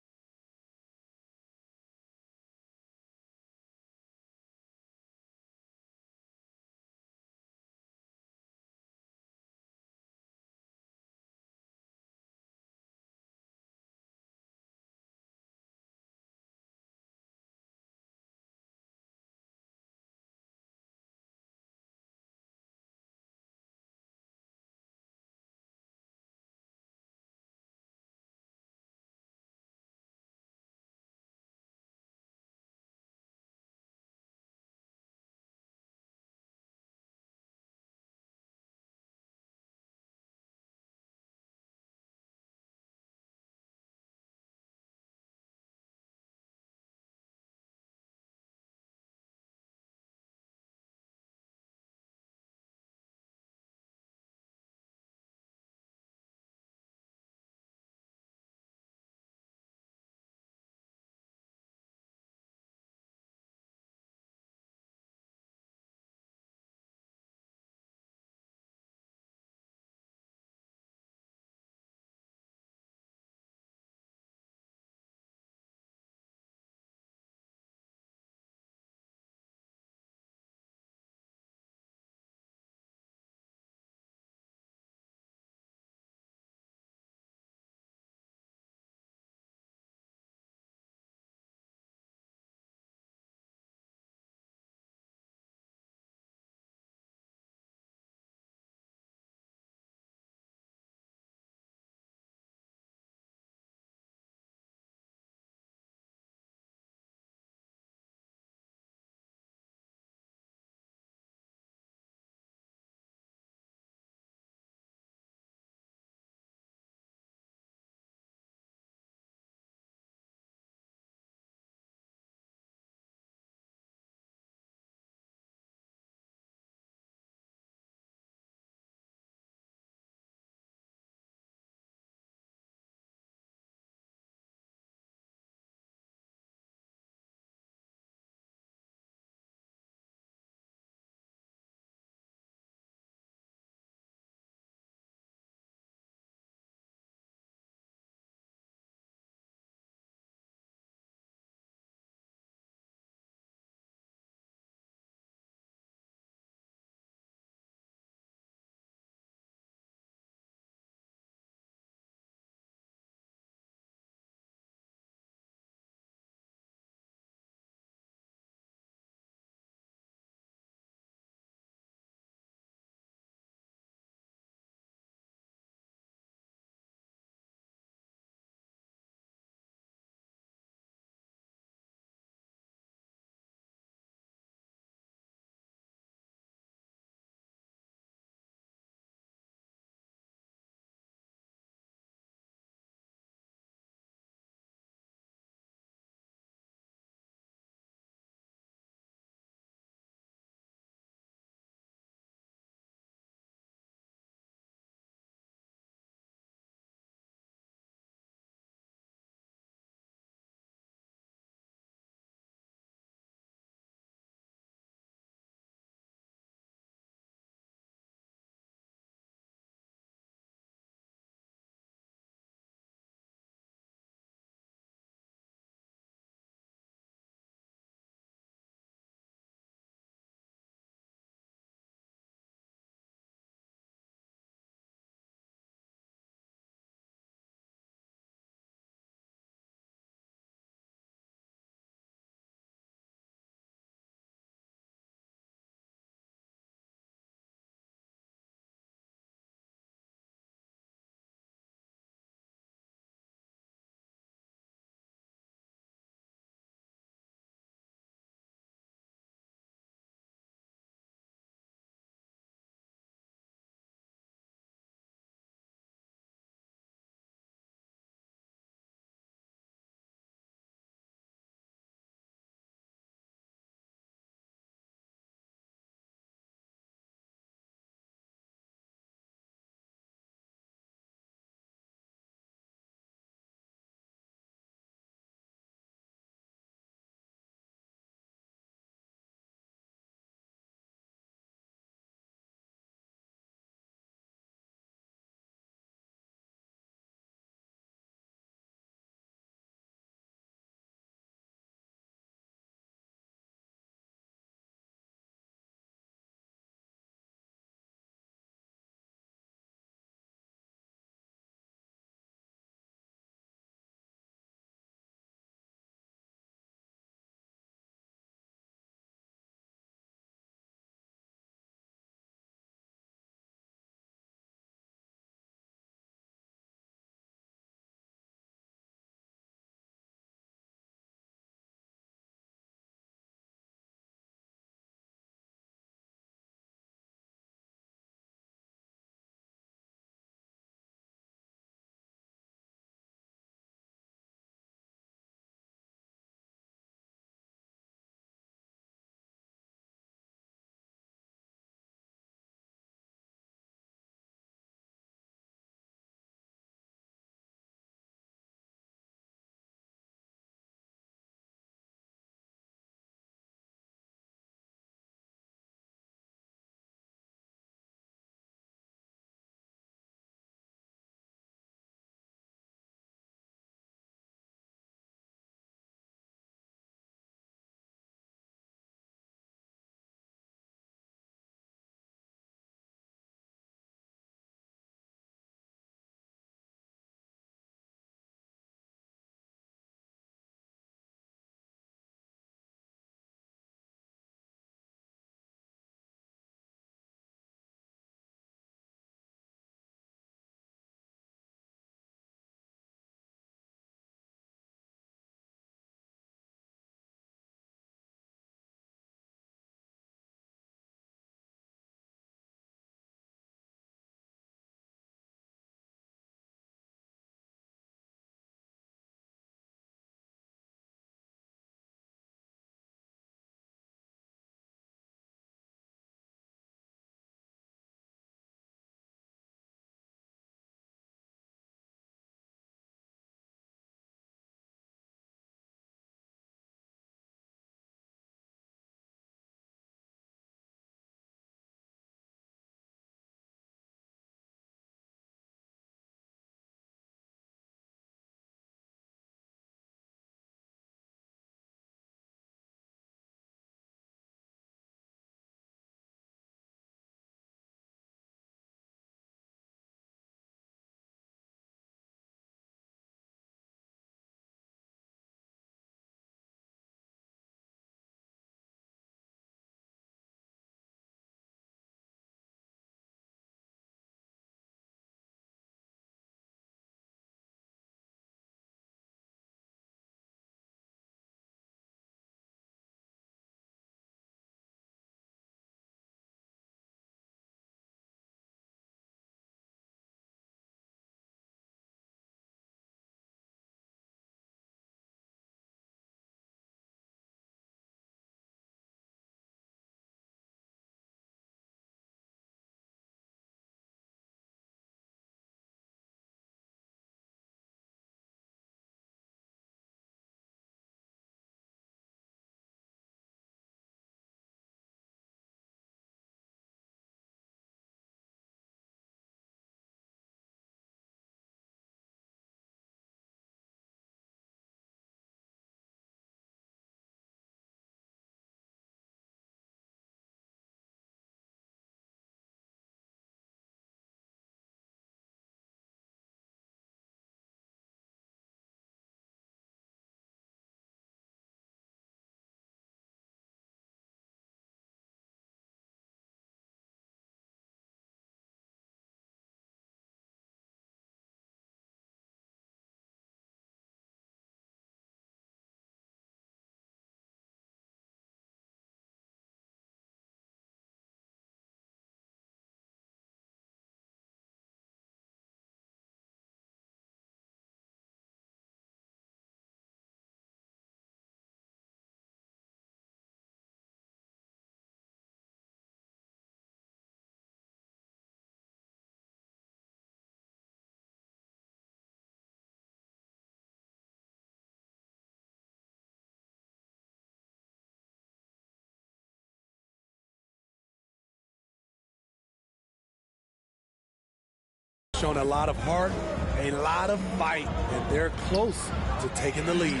Shown a lot of heart, a lot of fight, and they're close to taking the lead.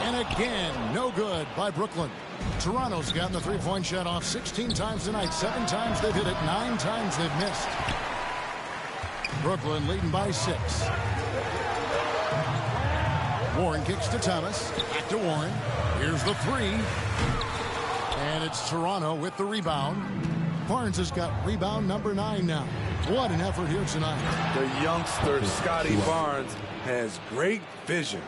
And again, no good by Brooklyn. Toronto's gotten the three-point shot off 16 times tonight. 7 times they've hit it, 9 times they've missed. Brooklyn leading by 6. Warren kicks to Thomas. Back to Warren. Here's the 3. And it's Toronto with the rebound. Barnes has got rebound number 9 now. What an effort here tonight. The youngster, Scotty Barnes, has great vision.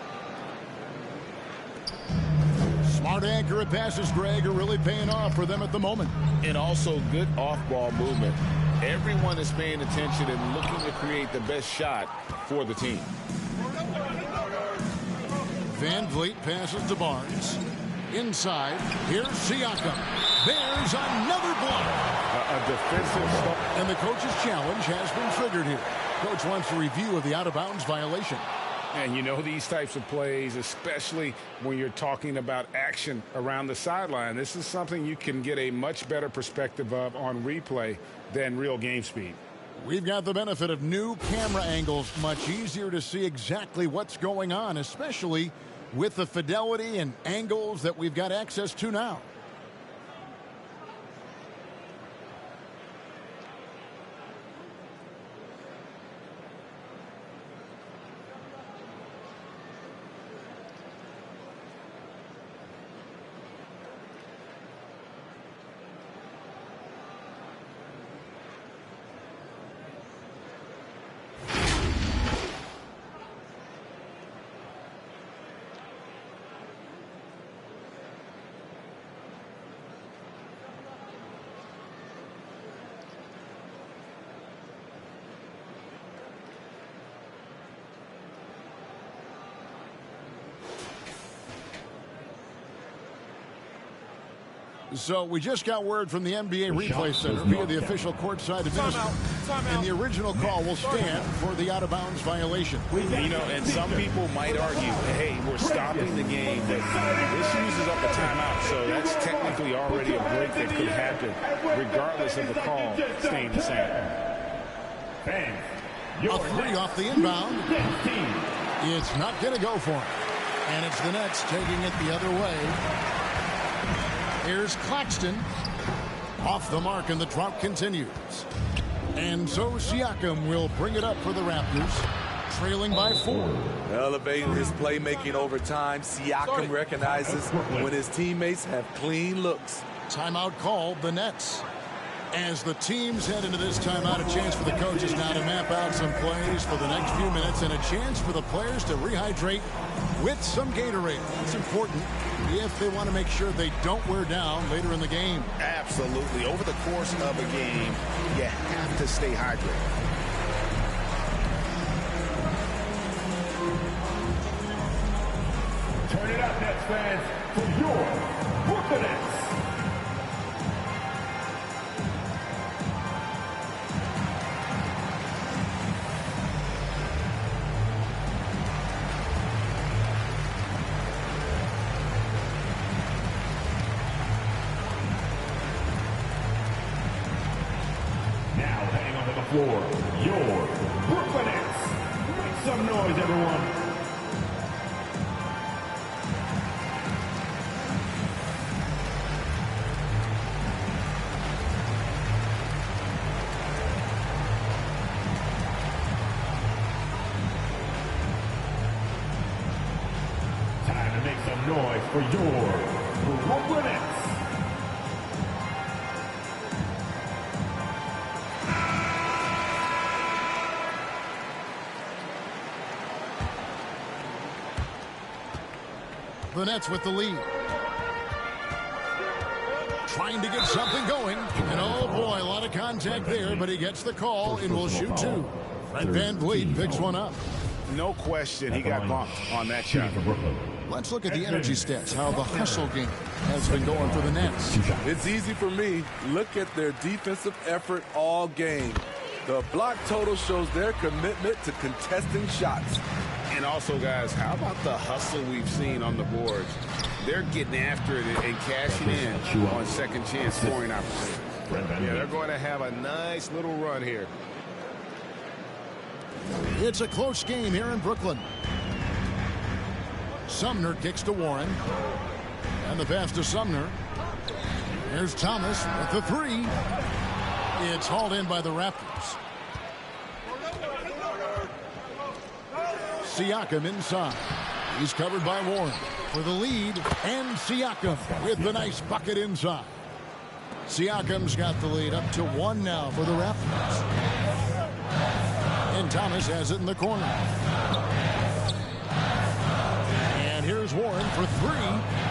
Smart accurate passes, Greg, are really paying off for them at the moment. And also good off-ball movement. Everyone is paying attention and looking to create the best shot for the team. Van Vliet passes to Barnes. Inside, here's Siakam. There's another block. A defensive stop. And the coach's challenge has been triggered here. Coach wants a review of the out-of-bounds violation. And you know these types of plays, especially when you're talking about action around the sideline, this is something you can get a much better perspective of on replay than real game speed. We've got the benefit of new camera angles. Much easier to see exactly what's going on, especially with the fidelity and angles that we've got access to now. So we just got word from the NBA Replay Center via the official courtside administrator. And the original call will stand for the out-of-bounds violation. You know, and some people might argue, hey, we're stopping the game, but this uses up a timeout, so that's technically already a break that could happen, regardless of the call staying the same. A 3 off the inbound. It's not going to go for him. And it's the Nets taking it the other way. Here's Claxton. Off the mark, and the drop continues. And so Siakam will bring it up for the Raptors, trailing by 4. Elevating his playmaking over time, Siakam recognizes when his teammates have clean looks. Timeout called, the Nets. As the teams head into this timeout, a chance for the coaches now to map out some plays for the next few minutes and a chance for the players to rehydrate with some Gatorade. It's important if they want to make sure they don't wear down later in the game. Absolutely. Over the course of a game, you have to stay hydrated. Turn it up, Nets fans, for your Brooklyn Nets. Floor, your Brooklyn Nets. Make some noise, everyone. Time to make some noise for your Brooklyn Nets. The Nets with the lead. Trying to get something going. And oh boy, a lot of contact there, but he gets the call and will shoot 2. Fred Van Vliet picks one up. No question, he got bumped on that shot. Let's look at the energy stats, how the hustle game has been going for the Nets. It's easy for me. Look at their defensive effort all game. The block total shows their commitment to contesting shots. And also, guys, how about the hustle we've seen on the boards? They're getting after it and cashing in on second chance scoring opportunities. Yeah, they're going to have a nice little run here. It's a close game here in Brooklyn. Sumner kicks to Warren. And the pass to Sumner. Here's Thomas with the three. It's hauled in by the Raptors. Siakam inside. He's covered by Warren for the lead. And Siakam with the nice bucket inside. Siakam's got the lead up to 1 now for the Raptors. And Thomas has it in the corner. And here's Warren for three.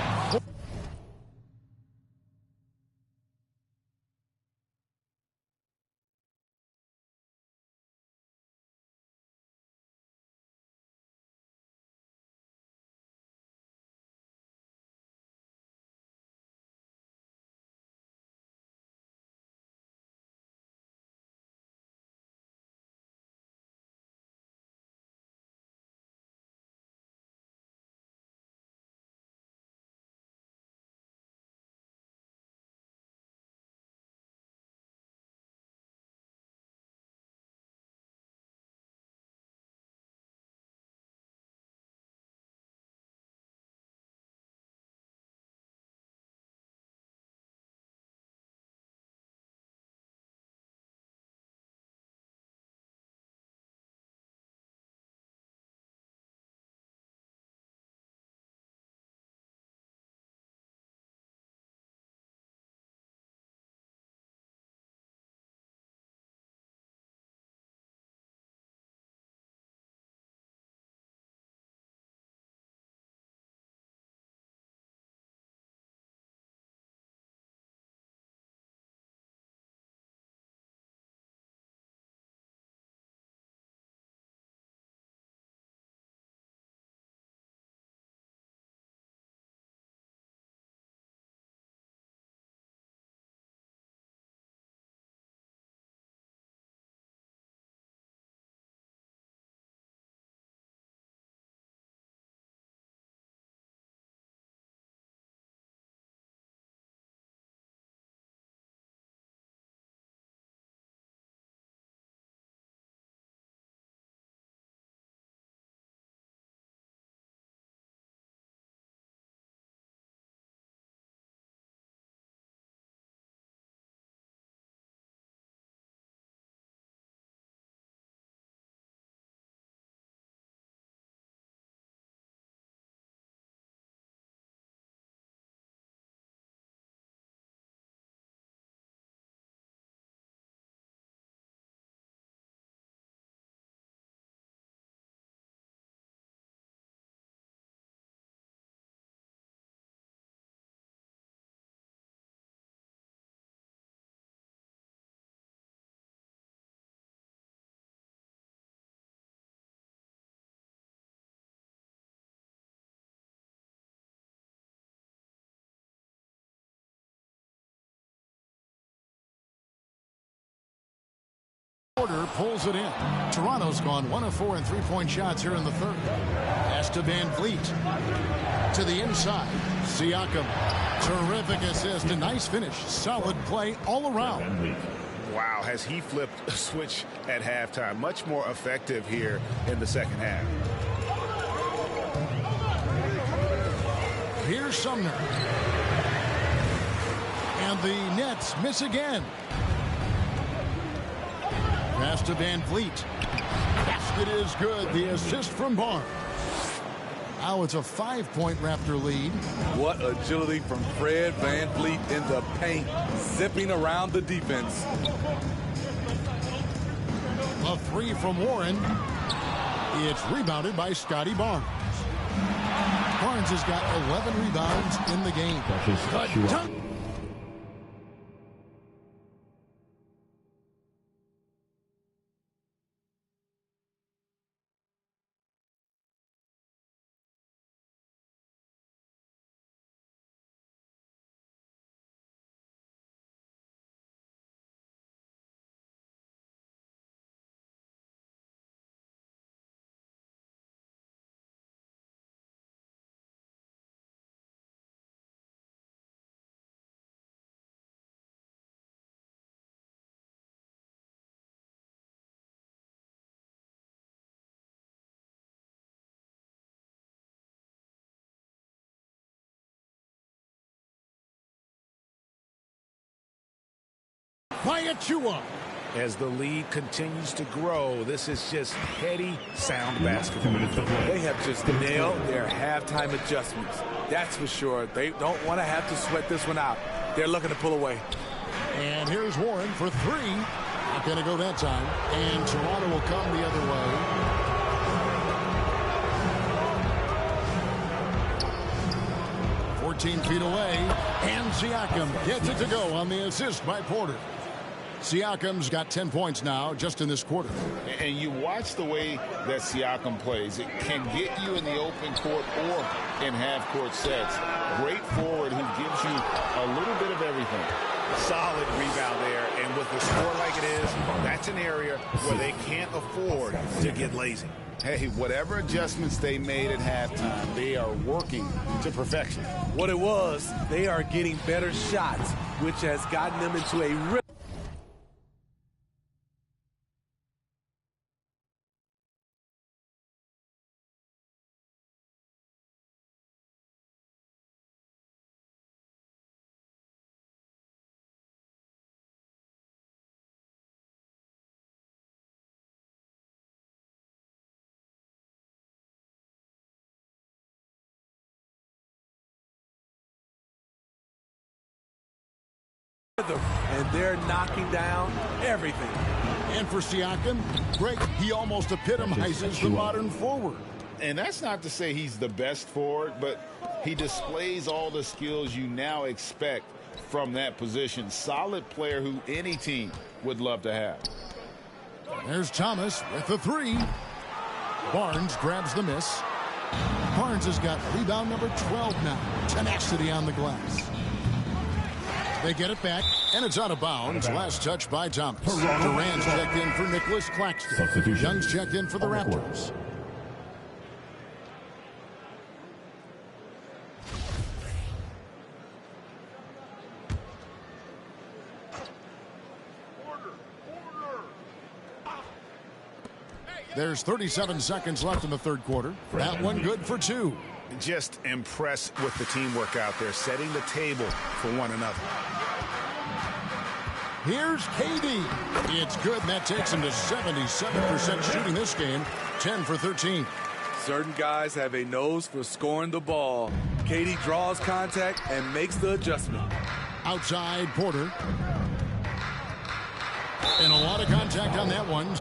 Porter pulls it in. Toronto's gone 1 of 4 in three-point shots here in the third. Pass to Van Vliet. To the inside. Siakam. Terrific assist. A nice finish. Solid play all around. Wow, has he flipped a switch at halftime. Much more effective here in the second half. Here's Sumner. And the Nets miss again. Pass to Van Vliet. Basket is good. The assist from Barnes. Now it's a 5-point Raptor lead. What agility from Fred Van Vliet in the paint, zipping around the defense. A three from Warren. It's rebounded by Scotty Barnes. Barnes has got 11 rebounds in the game. The dunk. by Achua. As the lead continues to grow, this is just heady, sound basketball. They have just nailed their halftime adjustments. That's for sure. They don't want to have to sweat this one out. They're looking to pull away. And here's Warren for three. Not going to go that time. And Toronto will come the other way. 14 feet away. And Siakam gets it to go on the assist by Porter. Siakam's got 10 points now just in this quarter. And you watch the way that Siakam plays. It can get you in the open court or in half-court sets. Great forward who gives you a little bit of everything. Solid rebound there, and with the score like it is, that's an area where they can't afford to get lazy. Hey, whatever adjustments they made at halftime, they are working to perfection. What it was, they are getting better shots, which has gotten them into a rhythm. And they're knocking down everything. And for Siakam, Greg, he almost epitomizes the modern forward. And that's not to say he's the best forward, but he displays all the skills you now expect from that position. Solid player who any team would love to have. There's Thomas with the three. Barnes grabs the miss. Barnes has got rebound number 12 now. Tenacity on the glass. They get it back, and it's out of bounds. Last touch by Thomas. Durant's checked in for Nicholas Claxton. Young's checked in for the Raptors. There's 37 seconds left in the third quarter. That one good for two. Just impressed with the teamwork out there, setting the table for one another. Here's KD. It's good, and that takes him to 77% shooting this game, 10 for 13. Certain guys have a nose for scoring the ball. KD draws contact and makes the adjustment. Outside Porter. And a lot of contact on that one.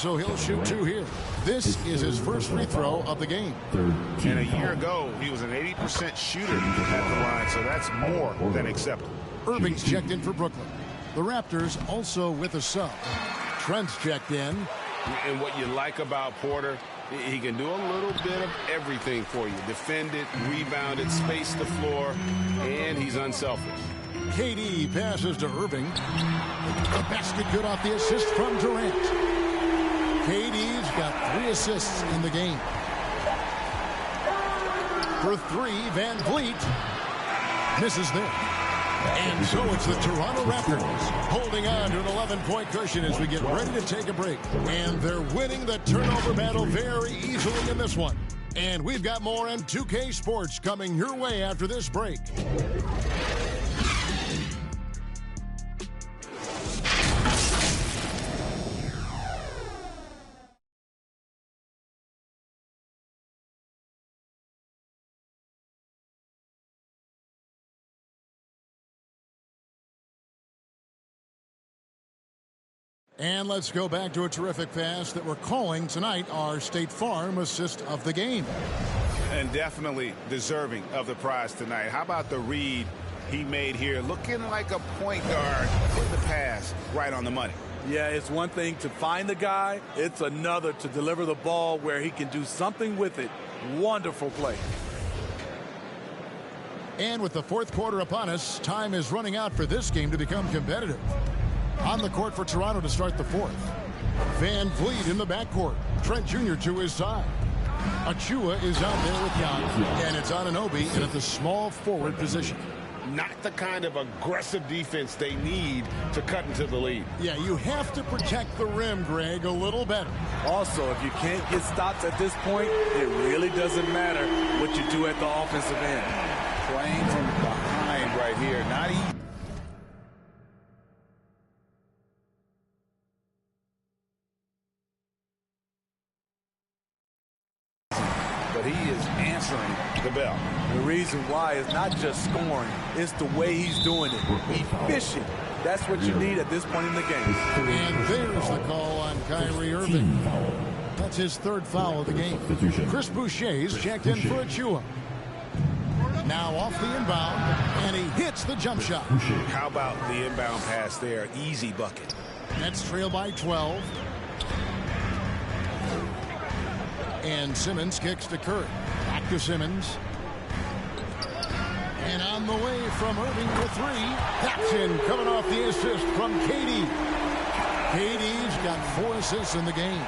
So he'll shoot 2 here. This is his first free throw of the game. And a year ago, he was an 80% shooter at the line, so that's more than acceptable. Irving's checked in for Brooklyn. The Raptors also with a sub. Trent's checked in. And what you like about Porter, he can do a little bit of everything for you. Defend it, rebound it, space the floor, and he's unselfish. KD passes to Irving. The basket good off the assist from Durant. KD's got 3 assists in the game. For 3, Van Vliet misses there. And so it's the Toronto Raptors holding on to an 11-point cushion as we get ready to take a break. And they're winning the turnover battle very easily in this one. And we've got more on 2K Sports coming your way after this break. And let's go back to a terrific pass that we're calling tonight our State Farm assist of the game. And definitely deserving of the prize tonight. How about the read he made here? Looking like a point guard with the pass right on the money. Yeah, it's one thing to find the guy. It's another to deliver the ball where he can do something with it. Wonderful play. And with the 4th quarter upon us, time is running out for this game to become competitive. On the court for Toronto to start the 4th. Van Vliet in the backcourt. Trent Jr. to his side. Achua is out there with Young. And it's Anunoby in at the small forward position. Not the kind of aggressive defense they need to cut into the lead. Yeah, you have to protect the rim, Greg, a little better. Also, if you can't get stops at this point, it really doesn't matter what you do at the offensive end. Playing from behind right here. Not easy. But he is answering the bell. The reason why is not just scoring, it's the way he's doing it. Efficient. That's what you need at this point in the game. And there's the call on Kyrie Irving. That's his 3rd foul of the game. Chris Boucher's checked in for Achua. Now off the inbound, and he hits the jump shot. How about the inbound pass there? Easy bucket. Nets trail by 12. And Simmons kicks to Curry. Back to Simmons. And on the way from Irving for 3. That's in, coming off the assist from KD. KD's got 4 assists in the game.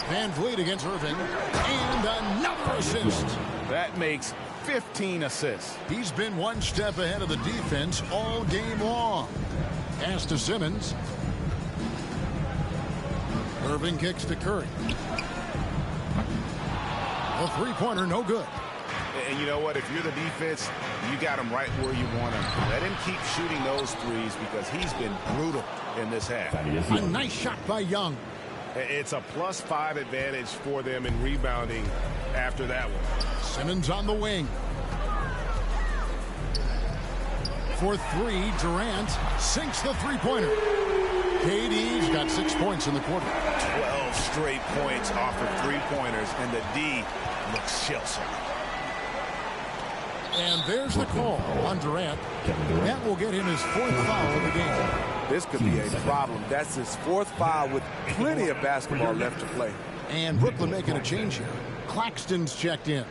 Van Vliet against Irving. And another assist. That makes 15 assists. He's been one step ahead of the defense all game long. Pass to Simmons. Irving kicks to Curry. A 3-pointer, no good. And you know what? If you're the defense, you got him right where you want him. Let him keep shooting those threes because he's been brutal in this half. A nice shot by Young. It's a +5 advantage for them in rebounding after that one. Simmons on the wing. For 3, Durant sinks the 3-pointer. KD's got 6 points in the quarter. 12 straight points off of 3-pointers, and the D looks shell-shocked. And there's the call on Durant. That will get him his 4th foul of the game. This could be a problem. That's his 4th foul with plenty of basketball left to play. And Brooklyn making a change here. Claxton's checked in.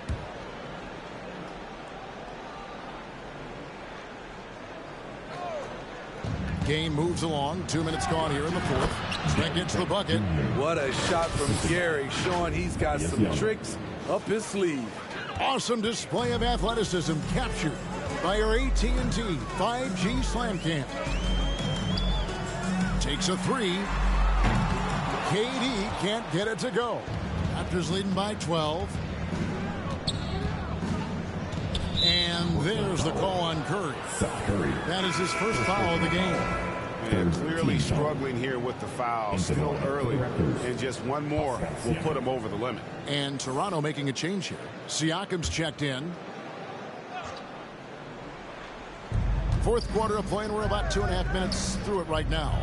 Game moves along. 2 minutes gone here in the 4th. Trent gets the bucket. What a shot from Gary, showing he's got some tricks up his sleeve. Awesome display of athleticism captured by our AT&T 5G Slam Cam. Takes a 3. KD can't get it to go. Raptors leading by 12. And there's the call on Curry. That is his first foul of the game. And clearly struggling here with the foul. Still early. And just one more will put him over the limit. And Toronto making a change here. Siakam's checked in. 4th quarter of play, and we're about 2.5 minutes through it right now.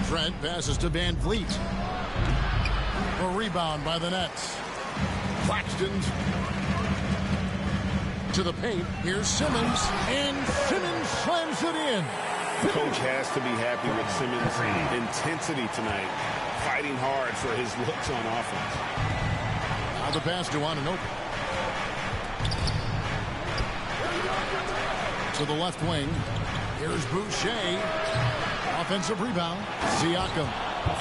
Trent passes to Van Vliet. A rebound by the Nets. Claxton's to the paint. Here's Simmons, and Simmons slams it in. Coach has to be happy with Simmons' intensity tonight, fighting hard for his looks on offense. Now the pass to Anunoby. To the left wing. Here's Boucher. Offensive rebound. Siakam.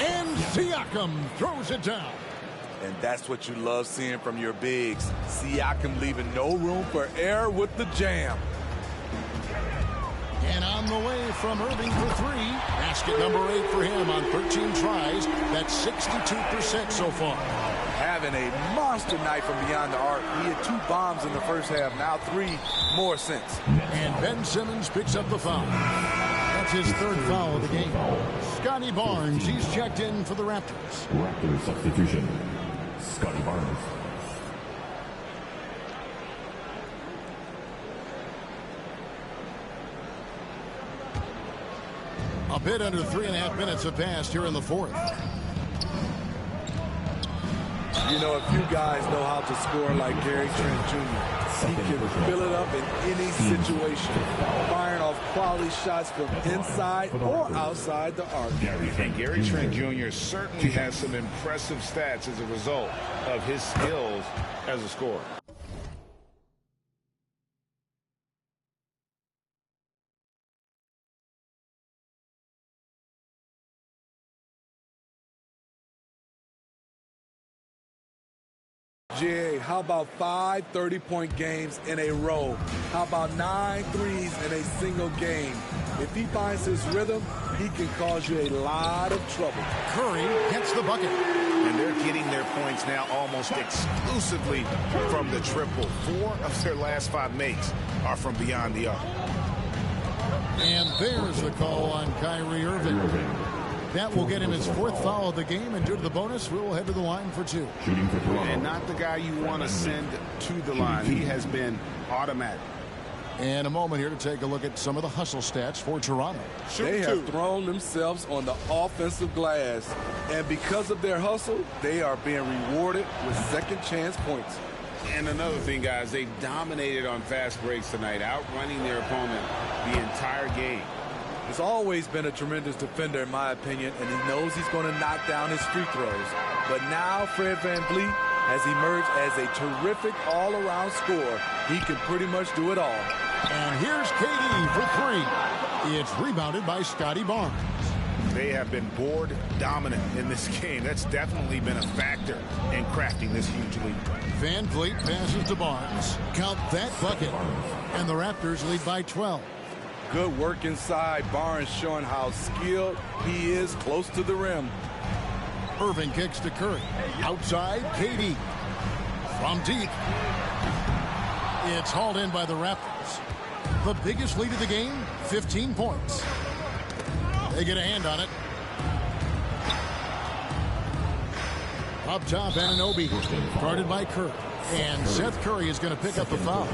And Siakam throws it down. And that's what you love seeing from your bigs. Siakam leaving no room for error with the jam. And on the way from Irving for three. Basket number 8 for him on 13 tries. That's 62% so far. Having a monster night from beyond the arc. He had 2 bombs in the first half. Now 3 more since. And Ben Simmons picks up the foul. That's his 3rd foul of the game. Scotty Barnes, he's checked in for the Raptors. Raptors substitution. Scotty Barnes. A bit under 3.5 minutes have passed here in the 4th. You know, a few guys know how to score like Gary Trent Jr. He can fill it up in any situation, firing off quality shots from inside or outside the arc. And Gary Trent Jr. certainly has some impressive stats as a result of his skills as a scorer. Jay, how about 5 30-point games in a row? How about 9 threes in a single game? If he finds his rhythm, he can cause you a lot of trouble. Curry gets the bucket. And they're getting their points now almost exclusively from the triple. 4 of their last 5 makes are from beyond the arc. And there's the call on Kyrie Irving. That will get him his 4th foul of the game, and due to the bonus, we'll head to the line for 2. And not the guy you want to send to the line. He has been automatic. And a moment here to take a look at some of the hustle stats for Toronto. They have thrown themselves on the offensive glass, and because of their hustle, they are being rewarded with second chance points. And another thing, guys, they've dominated on fast breaks tonight, outrunning their opponent the entire game. He's always been a tremendous defender, in my opinion, and he knows he's going to knock down his free throws. But now Fred VanVleet has emerged as a terrific all-around scorer. He can pretty much do it all. And here's KD for 3. It's rebounded by Scotty Barnes. They have been board dominant in this game. That's definitely been a factor in crafting this huge lead. VanVleet passes to Barnes. Count that bucket. And the Raptors lead by 12. Good work inside. Barnes showing how skilled he is close to the rim. Irving kicks to Curry. Outside, KD. From deep. It's hauled in by the Raptors. The biggest lead of the game, 15 points. They get a hand on it. Up top, Anunoby. Guarded by Curry. And Seth Curry is going to pick up the foul.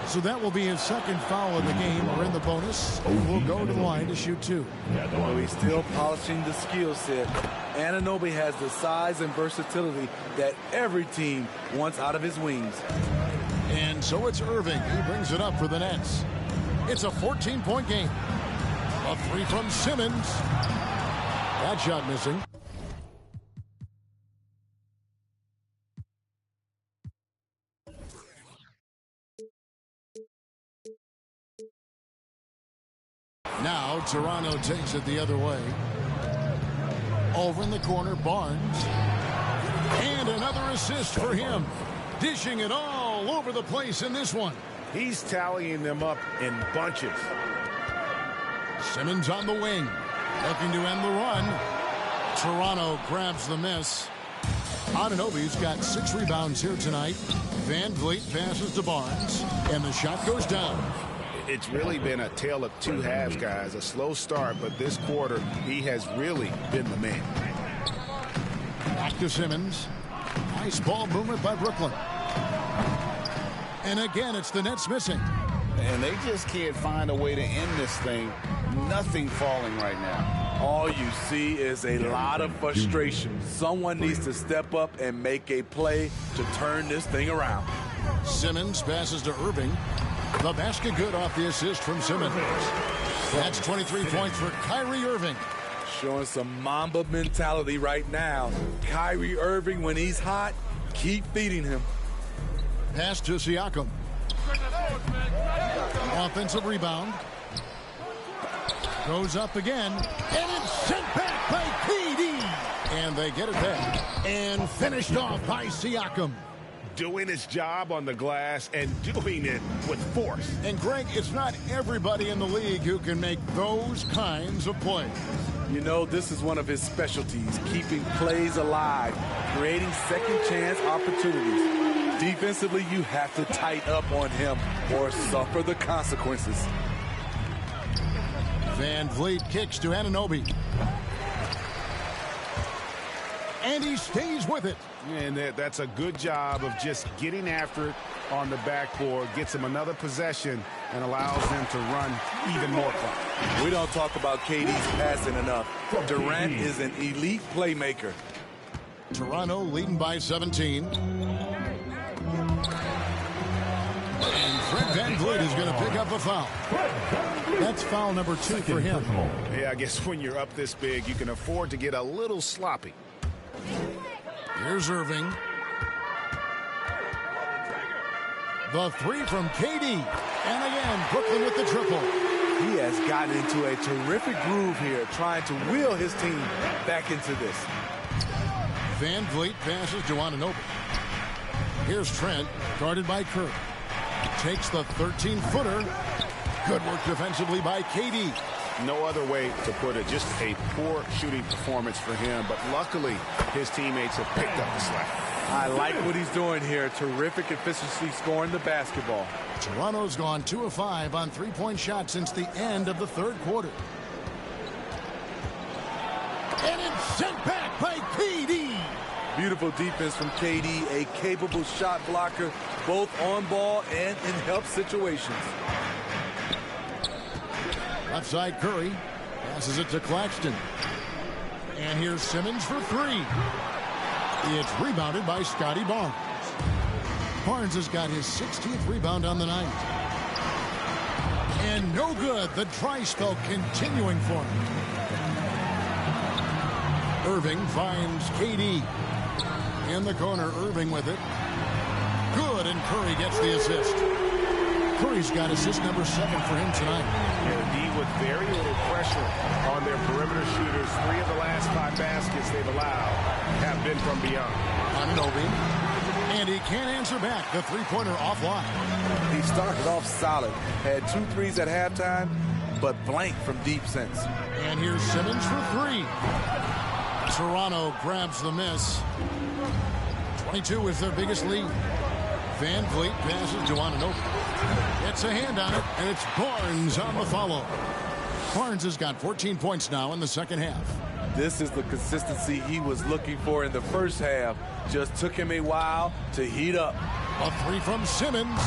So that will be his 2nd foul of the game. We're in the bonus. We'll go to the line to shoot 2. Well, he's still polishing the skill set. Anunoby has the size and versatility that every team wants out of his wings. And so it's Irving. He brings it up for the Nets. It's a 14-point game. A 3 from Simmons. That shot missing. Now Toronto takes it the other way. Over in the corner, Barnes. And another assist for him. Dishing it all over the place in this one. He's tallying them up in bunches. Simmons on the wing. Looking to end the run. Toronto grabs the miss. Anunoby's got 6 rebounds here tonight. VanVleet passes to Barnes. And the shot goes down. It's really been a tale of 2 halves, guys. A slow start, but this quarter, he has really been the man. Back to Simmons. Nice ball movement by Brooklyn. And again, it's the Nets missing. And they just can't find a way to end this thing. Nothing falling right now. All you see is a lot of frustration. Someone needs to step up and make a play to turn this thing around. Simmons passes to Irving. The basket good off the assist from Simmons. That's 23 points for Kyrie Irving. Showing some Mamba mentality right now. Kyrie Irving, when he's hot, keep feeding him. Pass to Siakam. Offensive rebound. Goes up again. And it's sent back by KD. And they get it back. And finished off by Siakam. Doing his job on the glass and doing it with force. And Greg, it's not everybody in the league who can make those kinds of plays. You know, this is one of his specialties, keeping plays alive, creating second chance opportunities. Defensively, you have to tighten up on him or suffer the consequences. Van Vliet kicks to Anunoby. And he stays with it. And that's a good job of just getting after it on the backboard, gets him another possession, and allows them to run even more fun. We don't talk about KD's passing enough. Durant is an elite playmaker. Toronto leading by 17. And Fred Van Vliet is going to pick up a foul. That's foul number 2 for him. Yeah, I guess when you're up this big, you can afford to get a little sloppy. Here's Irving. The 3 from KD. And again, Brooklyn with the triple. He has gotten into a terrific groove here, trying to wheel his team back into this. Van Vliet passes to Anunoby. Here's Trent, guarded by Curry. Takes the 13-footer. Good work defensively by KD. No other way to put it. Just a poor shooting performance for him. But luckily, his teammates have picked up the slack. I like what he's doing here. Terrific efficiency scoring the basketball. Toronto's gone 2 of 5 on three-point shots since the end of the third quarter. And it's sent back by KD. Beautiful defense from KD, a capable shot blocker, both on ball and in help situations. Left side Curry passes it to Claxton. And here's Simmons for 3. It's rebounded by Scotty Barnes. Barnes has got his 16th rebound on the night. And no good. The dry spell continuing for him. Irving finds KD. In the corner, Irving with it. Good, and Curry gets the assist. Curry's got assist number 7 for him tonight. Indeed, with very little pressure on their perimeter shooters. 3 of the last 5 baskets they've allowed have been from beyond. Anunoby. And he can't answer back. The three-pointer offline. He started off solid. Had 2 threes at halftime, but blank from deep since. And here's Simmons for 3. Toronto grabs the miss. 22 is their biggest lead. Van Vliet passes to Anunoby. Gets a hand on it, and it's Barnes on the follow. Barnes has got 14 points now in the second half. This is the consistency he was looking for in the first half. Just took him a while to heat up. A 3 from Simmons.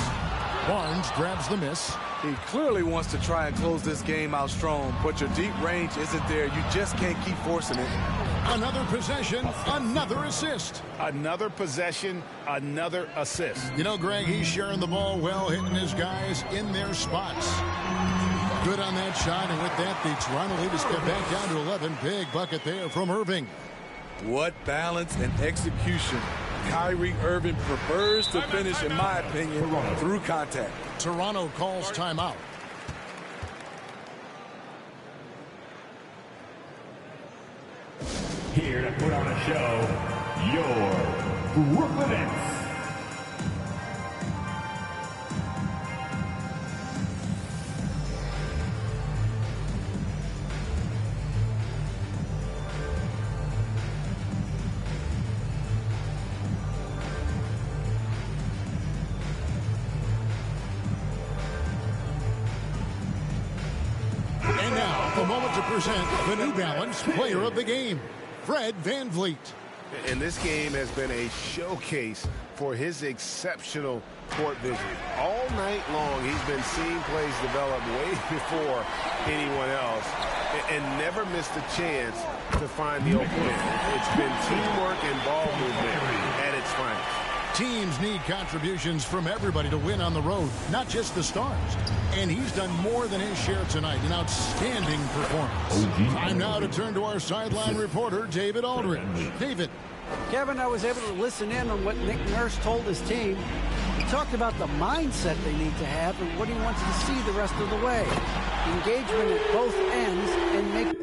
Barnes grabs the miss. He clearly wants to try and close this game out strong, but your deep range isn't there. You just can't keep forcing it. Another possession, another assist. Another possession, another assist. You know, Greg, he's sharing the ball well, hitting his guys in their spots. Good on that shot, and with that, the Toronto lead is cut back down to 11. Big bucket there from Irving. What balance and execution. Kyrie Irving prefers to finish, in my opinion, through contact. Toronto calls timeout. Here to put on a show, your Brooklyn Nets. And now, the moment to present the New Balance Player of the Game, Fred Van Vliet. And this game has been a showcase for his exceptional court vision. All night long, he's been seeing plays develop way before anyone else and never missed a chance to find the open man. It's been teamwork and ball movement at its finest. Teams need contributions from everybody to win on the road, not just the stars. And he's done more than his share tonight. An outstanding performance. Time now to turn to our sideline reporter, David Aldridge. David. Kevin, I was able to listen in on what Nick Nurse told his team. He talked about the mindset they need to have and what he wants to see the rest of the way. Engagement at both ends and make...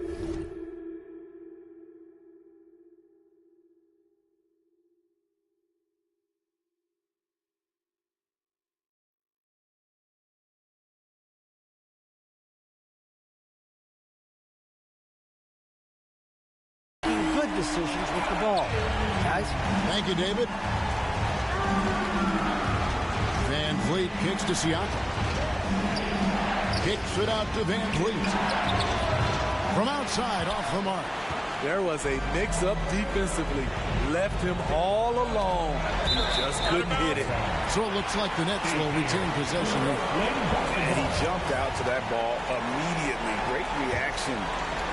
good decisions with the ball. Guys? Thank you, David. Van Vliet kicks to Siakam. Kicks it out to Van Vliet. From outside, off the mark. There was a mix-up defensively. Left him all alone. He just couldn't hit it. So it looks like the Nets will retain possession here. And he jumped out to that ball immediately. Great reaction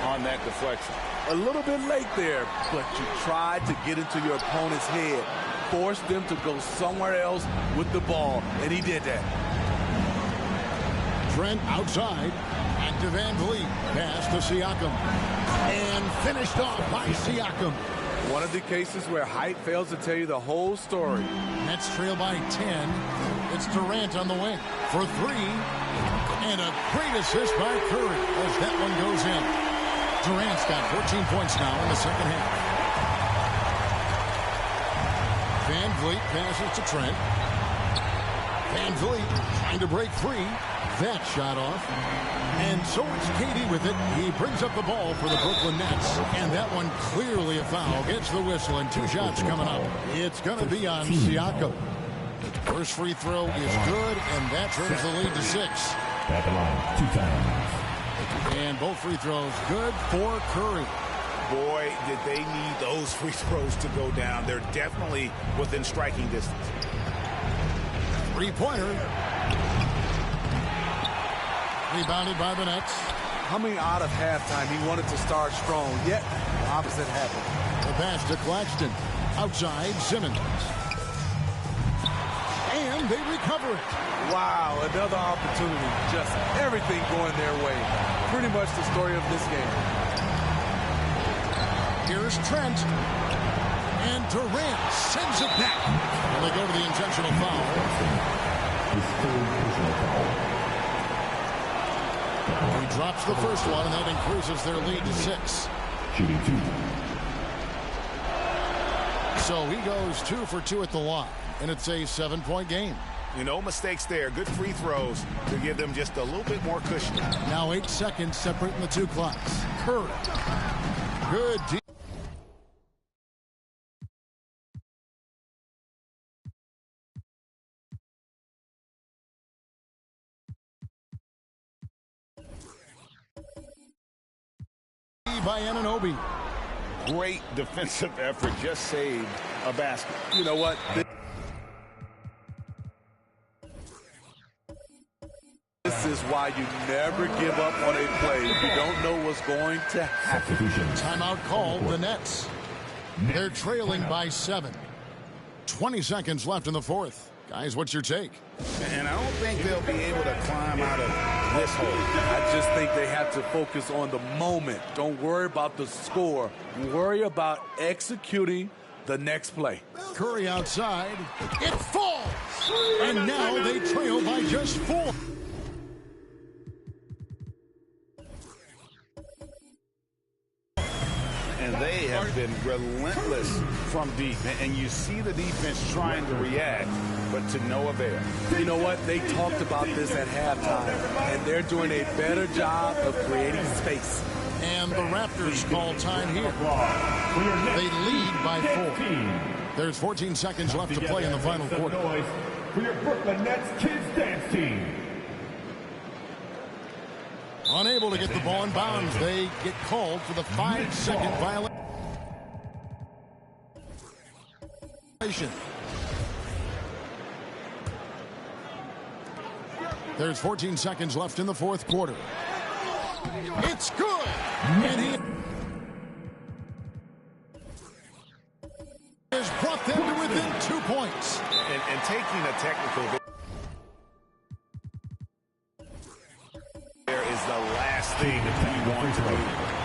on that deflection. A little bit late there, but you tried to get into your opponent's head. Forced them to go somewhere else with the ball, and he did that. Trent outside. Back to Van Vliet. Pass to Siakam. And finished off by Siakam. One of the cases where height fails to tell you the whole story. Nets trail by 10. It's Durant on the wing for 3. And a great assist by Curry as that one goes in. Durant's got 14 points now in the second half. Van Vliet passes to Trent. Van Vliet trying to break free. That shot off. And so it's KD with it. He brings up the ball for the Brooklyn Nets. And that one clearly a foul. Gets the whistle and 2 shots coming up. It's going to be on Siakam. First free throw is good, and that turns the lead to 6. At the line, 2 times. And both free throws good for Curry. Boy, did they need those free throws to go down. They're definitely within striking distance. 3-pointer. Rebounded by the Nets. Coming out of halftime, he wanted to start strong, yet the opposite happened. The pass to Claxton. Outside, Simmons. And they recover it. Wow, another opportunity. Just everything going their way. Pretty much the story of this game. Here's Trent. And Durant sends it back. And they go to the intentional foul. He drops the first one, and that increases their lead to 6. Shooting 2. So he goes 2 for 2 at the line, and it's a 7-point game. No mistakes there. Good free throws to give them just a little bit more cushion. Now 8 seconds separating the 2 clocks. Curry. Good deep. By Anunoby. Great defensive effort. Just saved a basket. You know what? This is why you never give up on a play. You don't know what's going to happen. Timeout called the Nets. They're trailing by 7. 20 seconds left in the fourth. Guys, what's your take? And I don't think they'll be able to climb out of this hole. I just think they have to focus on the moment. Don't worry about the score. Worry about executing the next play. Curry outside. It falls. And now they trail by just 4. And they have been relentless from deep. And you see the defense trying to react, but to no avail. You know what? They talked about this at halftime, and they're doing a better job of creating space. And the Raptors call time here. They lead by 4. There's 14 seconds left to play in the final quarter. For your Brooklyn Nets Kids Dance Team. Unable to get the ball in bounds. They get called for the 5-second violation. possession. There's 14 seconds left in the fourth quarter. It's good. And he has brought them to within 2 points. And taking a technical there is the last thing that you want to do.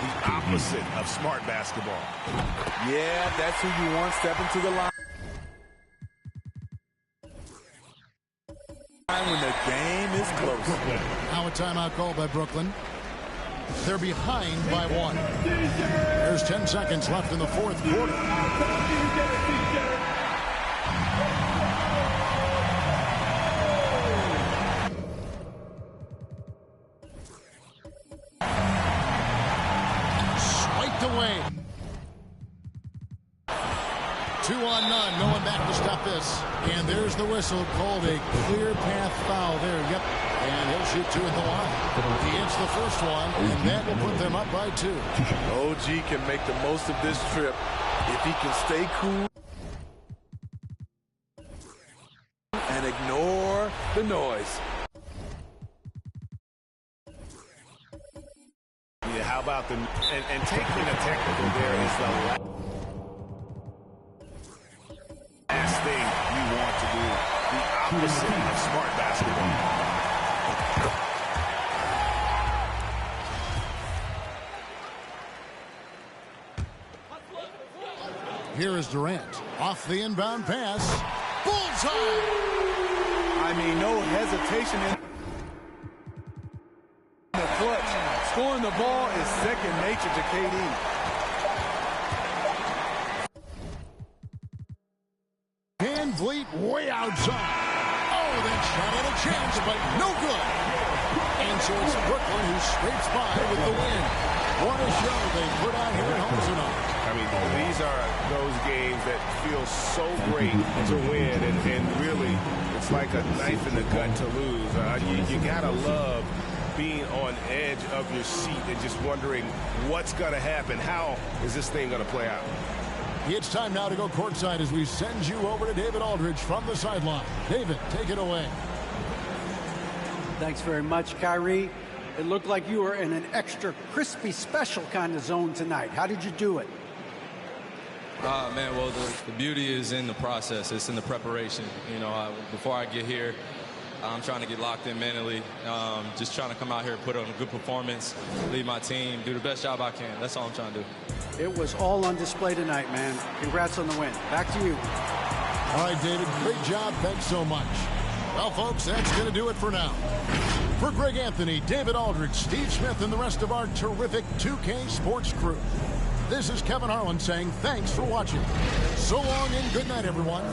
The opposite of smart basketball. Yeah, that's who you want stepping to the line. When the game is close. Now a timeout called by Brooklyn. They're behind by 1. There's 10 seconds left in the fourth quarter. Swiped away. 2 on none. No one back to stop this. And there's the whistle called a clear path foul there. Yep. And he'll shoot 2 at the line. He hits the first one, and that will put them up by 2. OG can make the most of this trip if he can stay cool and ignore the noise. Yeah, how about the and taking a technical there is the last thing you want to do. The opposite of smart basketball. Here is Durant. Off the inbound pass. Bullseye! I mean, no hesitation in the clutch. Scoring the ball is second nature to KD. Van Vliet way outside. Oh, that shot had a chance, but no good. And so it's Brooklyn who scrapes by with the win. What a show they put out here at home tonight. I mean, these are those games that feel so great to win, and really, it's like a knife in the gut to lose. You gotta love being on edge of your seat and just wondering what's gonna happen. How is this thing gonna play out? It's time now to go courtside as we send you over to David Aldridge from the sideline. David, take it away. Thanks very much, Kyrie. It looked like you were in an extra crispy special kind of zone tonight. How did you do it? Man, well, the beauty is in the process. It's in the preparation. You know, before I get here, I'm trying to get locked in mentally. Just trying to come out here, put on a good performance, lead my team, do the best job I can. That's all I'm trying to do. It was all on display tonight, man. Congrats on the win. Back to you. All right, David, great job. Thanks so much. Well, folks, that's going to do it for now. For Greg Anthony, David Aldridge, Steve Smith, and the rest of our terrific 2K Sports crew, this is Kevin Harlan saying thanks for watching. So long and good night, everyone.